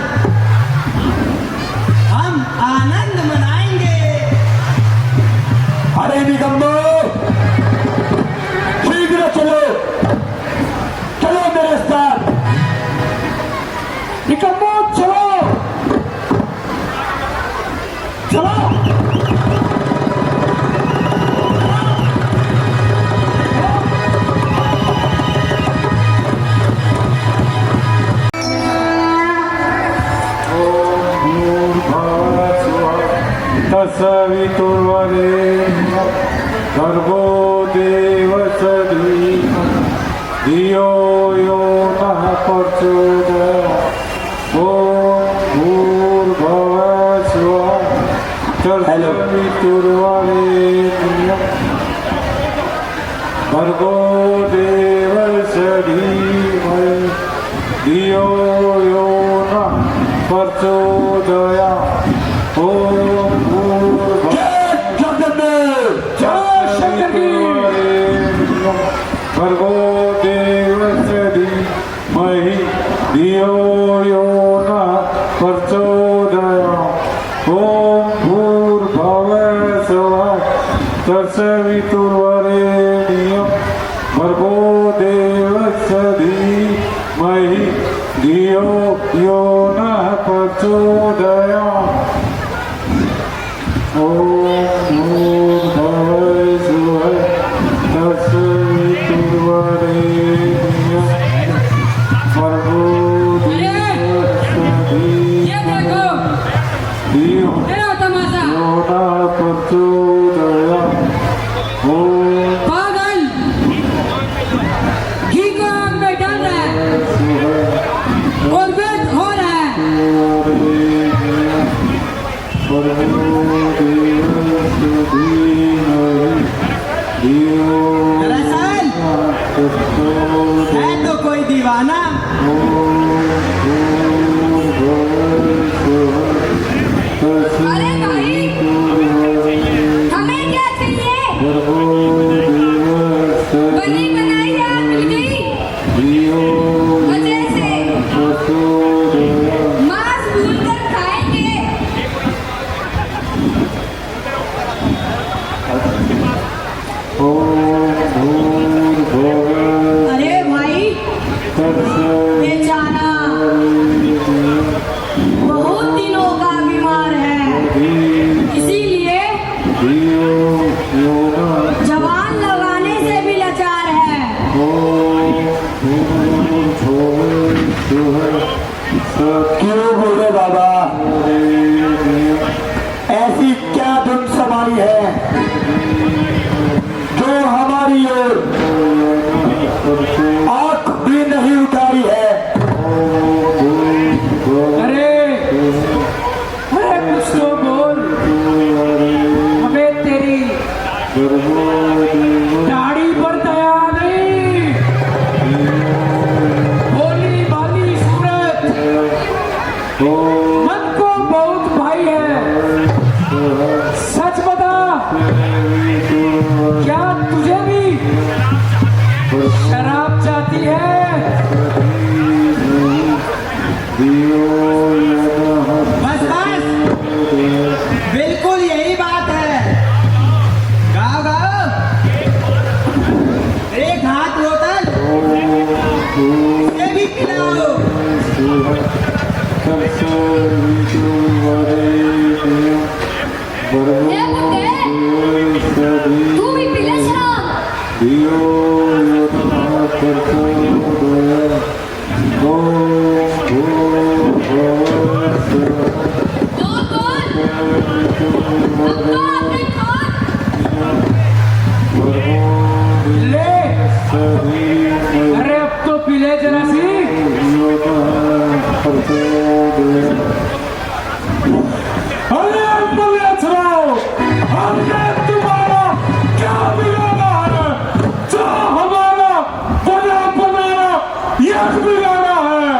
हम आनंद मनाएंगे। अरे निकम्मो शीघ्र चलो, चलो मेरे साथ। निकम्मो चलो, चलो। तत्सवितुर्वरेण्यं भर्गो देवस्य धीमहि धियो यो नः प्रचोदयात्। ॐ भूर्भुवः स्वः तत्सवितुर्वरेण्यं भर्गो देवस्य धीमहि धियो यो नः प्रचोदयात्। ॐ भूर्भुवः धियो यो न प्रचोदयात् ॐ भूर्भुवः स्वः तत्सवितुर्वरेण्यं भर्गो देवस्य धीमहि धियो यो न प्रचोदयात् ॐ भूर्भुवः स्वः तत्सवितुर्वरेण्यं भर्गो देवस्य ये देखो धियो तेरा तमाशा यो न प्रचोदयात् ॐ पागल घी को आग में डाल रहा है और वेद हो रहा है दरअसल है तो कोई दीवाना। अरे भाई हमें क्या चाहिए बनी बनाई आग मिल गई और जैसे मांस भून कर खाएंगे अरे भाई बेचारा बहुत दिनों का बीमार है इसीलिए जवान लगाने से भी लाचार है क्यों बोले बाबा, ऐसी क्या धुन समाई है जो हमारी ओर आंख भी नहीं उठाई है। अरे अरे कुछ तो बोल, हमें तेरी दाढ़ी पर दया नहीं, भोली भाली सूरत मन को बहुत भाई है। सच बता, क्या तुझे भी शराब चाहती है? बस बस, बिल्कुल यही बात है। गाओ गाओ, एक हाथ बोतल ये भी पिलाओ। ए बुड्ढे तू भी पी ले शराब बोल बोल अब तो आपने खोल ले, अरे अब तो पी ले जरा सी। अरे बोले सुनो, हमने तुम्हारा क्या बिगाड़ा है जो हमारा बना बनाना यह बिगाड़ा है।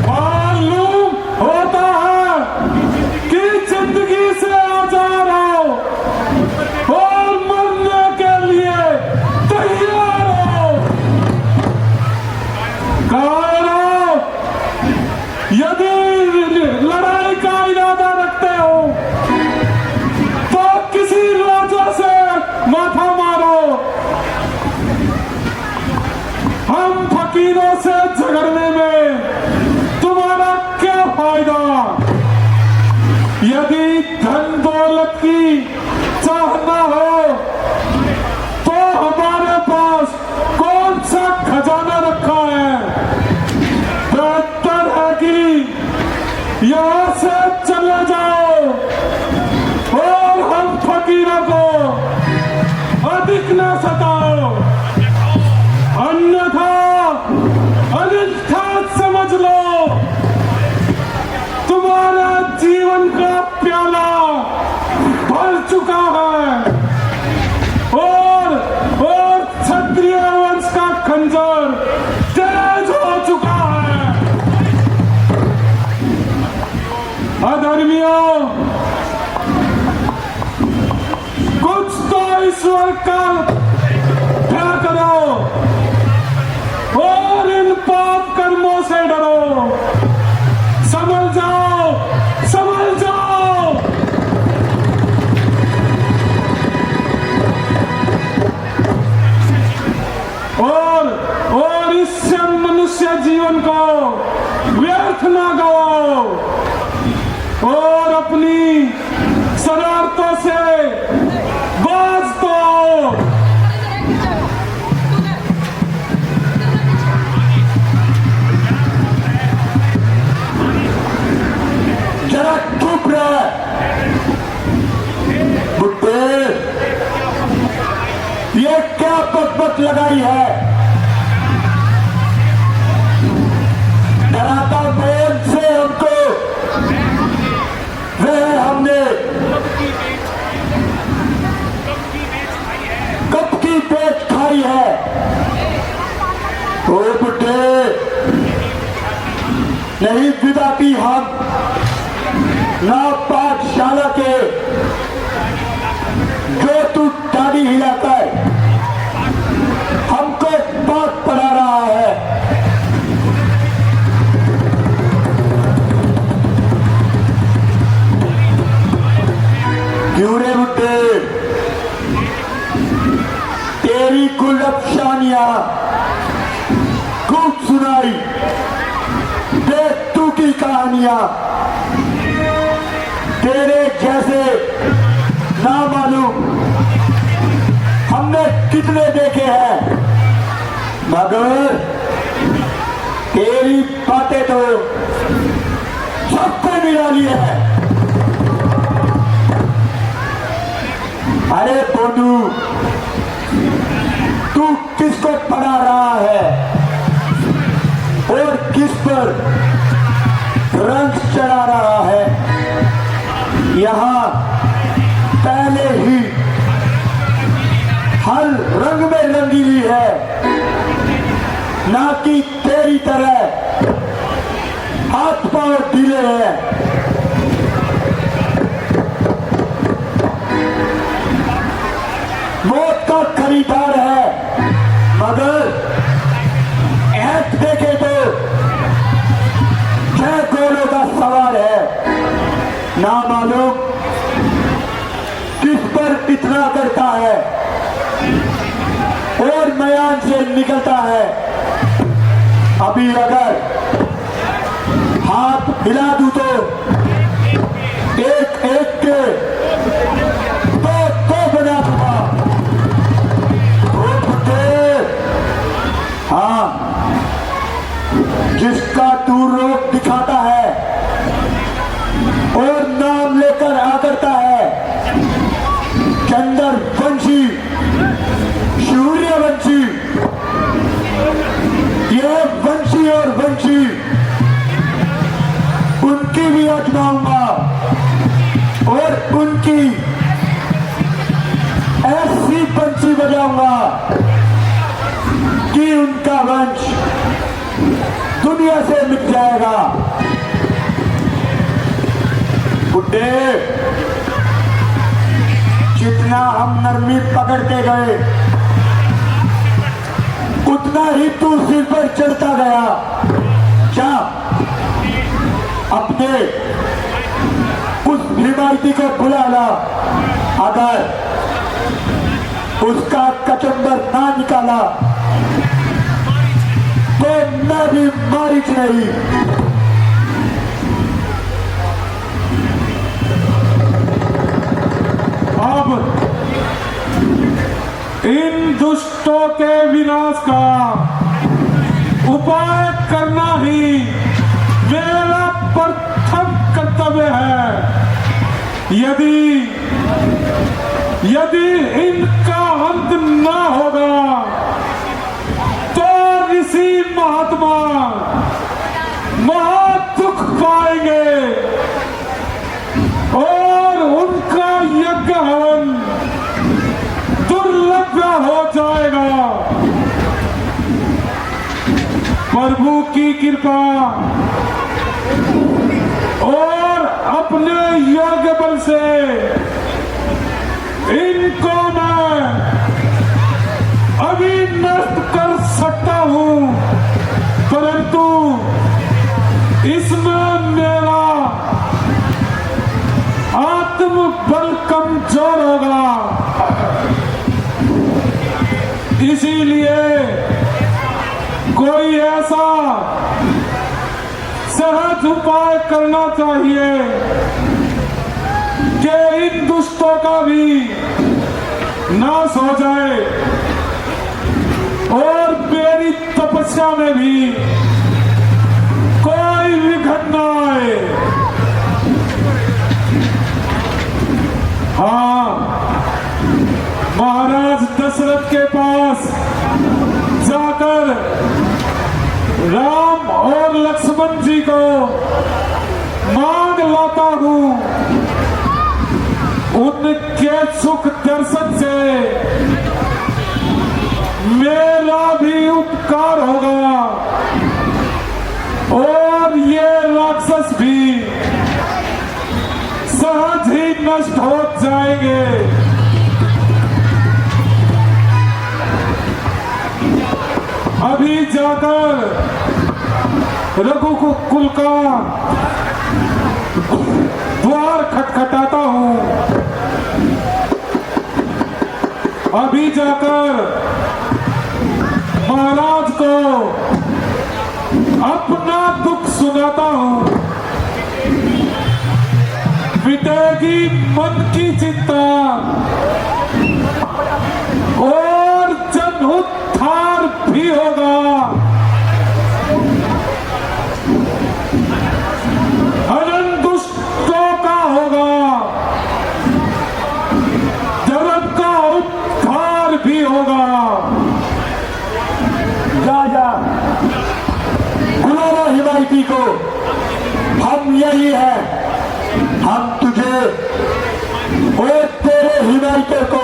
मालूम होता है कि जिंदगी से आजाद हो और मरने के लिए तैयार हो। कारण यदि लड़ाई का इरादा रखते हो तो किसी राजा से माथा मारो। हम फकीरों से झगड़ने में तुम्हारा क्या फायदा? यदि धन दौलत की चाहना हो तो हमारे पास कौन सा खजाना रखा है? बेहतर है कि यहाँ से चले जाओ और हम फकीरों को अधिक न सताओ, अन्यथा अनिष्ठा समझ लो। तुम्हारा जीवन का प्याला भर चुका है और क्षत्रिय वंश का खंजर तेज हो चुका है। अधर्मियों, कुछ तो ईश्वर का भय करो और इन पाप और इससे मनुष्य जीवन को व्यर्थ ना गवाओ और अपनी शरारतों से बाज तो आओ। जरा चुप रहे बुड्ढे, ये क्या बकबक लगाई है? डराता बोल से हमको वह हमने कब की पेट खाई है। ओ बुड्ढे, नहीं विदाती हम ना पाठशाला के जो तू दाढ़ी हिलाकर हमको बात पढ़ा रहा है। क्यों रे बुड्ढे, तेरी गुलफशानियां खूब सुनाई, बेतू की कहानियां तेरे जैसे ना मालूम हमने कितने देखे हैं, मगर तेरी बातें तो सबको निराली है। अरे बोलू, तू किसको पढ़ा रहा है और किस पर रंग चढ़ा रहा है? यहाँ पहले ही हर रंग में रंगीली है, ना कि तेरी तरह हाथ पांव ढीले हैं। मौत का खरीदार है, मगर ऐप देखे तो 6 घोड़ों का सवार है। ना मालूम किस पर इतना करता है और मैदान से निकलता है। अभी अगर हाथ हिला दूं तो एक एक के तो बना दूंगा। हाँ, जिसका तू रोक दिखाता है और नाम लेकर आकरता है, चंदर वंशी, सूर्यवंशी, ये वंशी और वंशी उनकी भी आजमाऊंगा और उनकी ऐसी बंशी बजाऊंगा कि उनका वंश दुनिया से मिट जाएगा। बुड्ढे, जितना हम नरमी पकड़ते गए उतना ही तू सिर पर चढ़ता गया। क्या अपने उस हिमायती को बुला ला, अगर उसका कचंबर ना निकाला तो मैं भी मारिच नहीं। अब इन दुष्टों के विनाश का उपाय करना ही मेरा प्रथम कर्तव्य है। यदि इनका अंत न होगा तो ऋषि महात्मा महादुख पाएंगे और उनका यज्ञ हवन दुर्लभ हो जाएगा। प्रभु की कृपा और अपने योग्य बल से इनको मैं अभी नष्ट कर सकता हूं, परंतु इसमें मेरा आत्मबल कमजोर होगा। इसीलिए ऐसा सहज उपाय करना चाहिए कि इन दुष्टों का भी नाश हो जाए और मेरी तपस्या में भी कोई विघ्न न आए। हाँ, महाराज दशरथ के पास जाकर राम और लक्ष्मण जी को मांग लाता हूं। उनके सुख दर्शन से मेरा भी उपकार होगा और ये राक्षस भी सहज ही नष्ट हो जाएंगे। अभी जाकर रघुकुल का द्वार खटखटाता हूं। अभी जाकर महाराज को अपना दुख सुनाता हूं। मिटेगी मन की चिंता और जन उद्धार भी होगा। अनंत दुष्टों का होगा, जगत का उद्धार भी होगा। राजा गुलाबा हिमायती को हम यही है, हम तुझे और तेरे हिमायतर को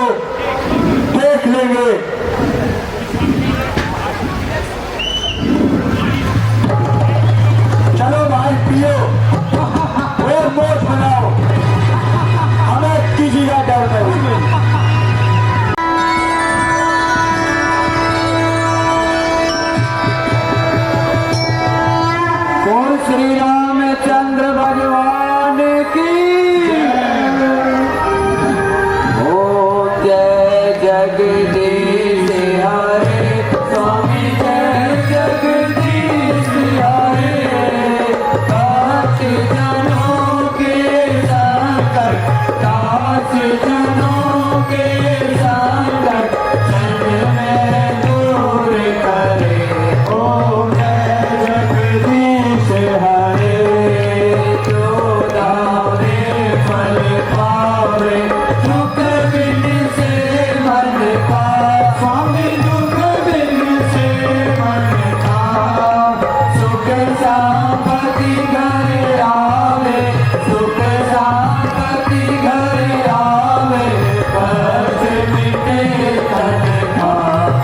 देख लेंगे। चलो भाई पियो और मौज बनाओ, हमें किसी का डर नहीं। बोल श्री रामचंद्र भगवान की ओ जय जगदीश हरे स्वामी जय जगदीश हरे। दास जनों के संकट, दास जनों के संकट क्षण में दूर करे। ओ जय जगदीश हरे। जो दावे फल पावे, दुख बिन से मन का। स्वामी दुख बिन से मन का। सुख संपत्ति घर आवे, सुख संपत्ति घर आवे। कर्ज मिटे तन का।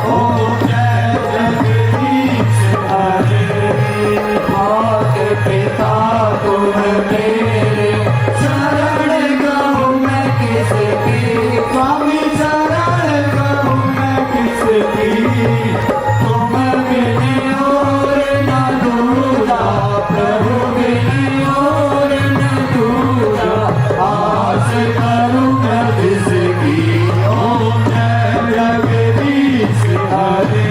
ओ जय जगदीश हरे। मात पिता तुम मेरे, शरण कहूँ मैं किसकी। स्वामी शरण कहूँ मैं किसकी। तुम बिन और न दूजा, प्रभु बिन और न दूजा। आस करूँ मैं जिसकी। ओम जय जगदीश हरे।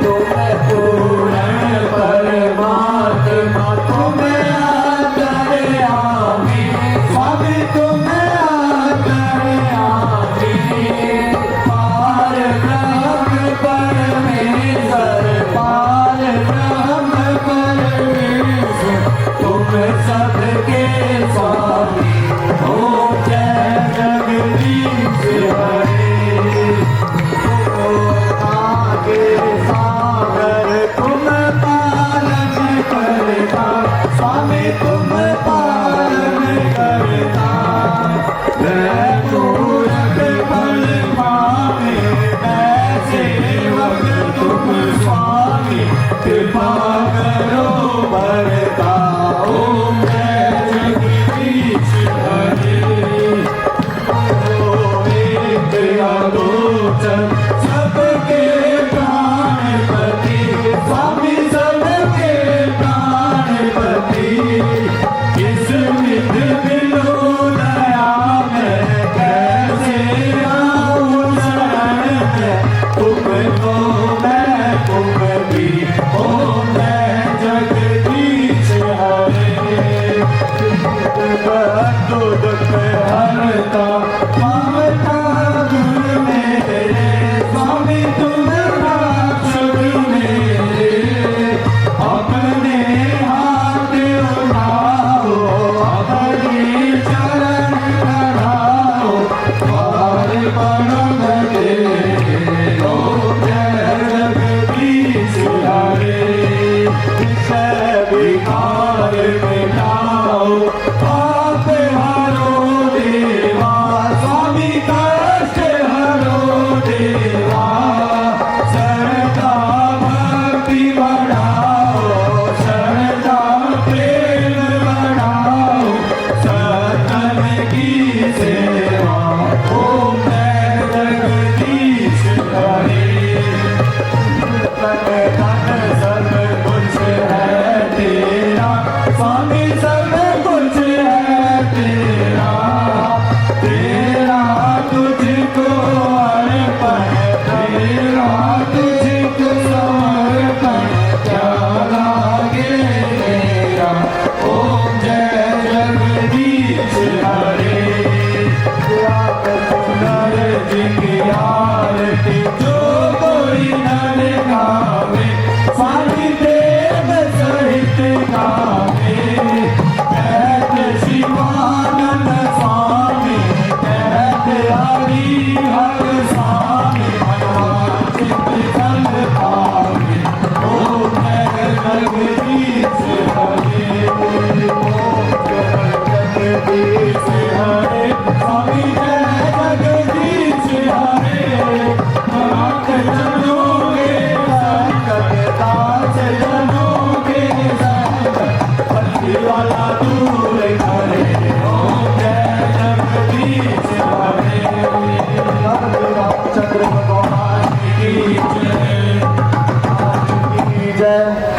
तुम पूर्ण परमात्मा, तुम अंतर्यामी। स्वामी तुम अंतर्यामी। पार ब्रह्म परमेश्वर, पार ब्रह्म परमेश्वर। तुम सबके स्वामी। ओम जय जगदीश हरे। आगे सागर तुम पालन करता। स्वामी तुम पालन करता। मूरख बल पावे, मैं सेवक तुम स्वामी। कृपा करो बरता। ओम जय जगदीश हरे। ओ एक आलोचन सबके प्राणपति। स्वामी सबके प्राणपति। इस विध बिलो दया में कैसे आऊं शरण में। तुम तो मैं तुम भी। ओ विकार मिटाओ पाप हरो देवा स्वामी कष्ट हरो देवा श्रद्धा भक्ति बढ़ाओ श्रद्धा प्रेम बढ़ाओ सतन की सेवा ओम जगदीश हरे धन सब कुछ है तेरा स्वामी सब कुछ है तेरा तेरा तुझको अर्पण तेरा तुझको समर्पण क्या लागे तेरा ओम जय जगदीश हरे सुंदर जी की आरती जो कोई नर गावे स्वामी देव सहित गावे कहते शिवानंद स्वामी कहते हरि हर स्वामी भगवान चित्त फल पावे ओम जय जगदीश हरे ओम जय जगदीश हरे स्वामी जय जगदीश हरे भक्त जनों के संकट दास जनों के संकट बंदी वाला दूर करे ओम जय जगदीश हरे रामचंद्र भगवान की जय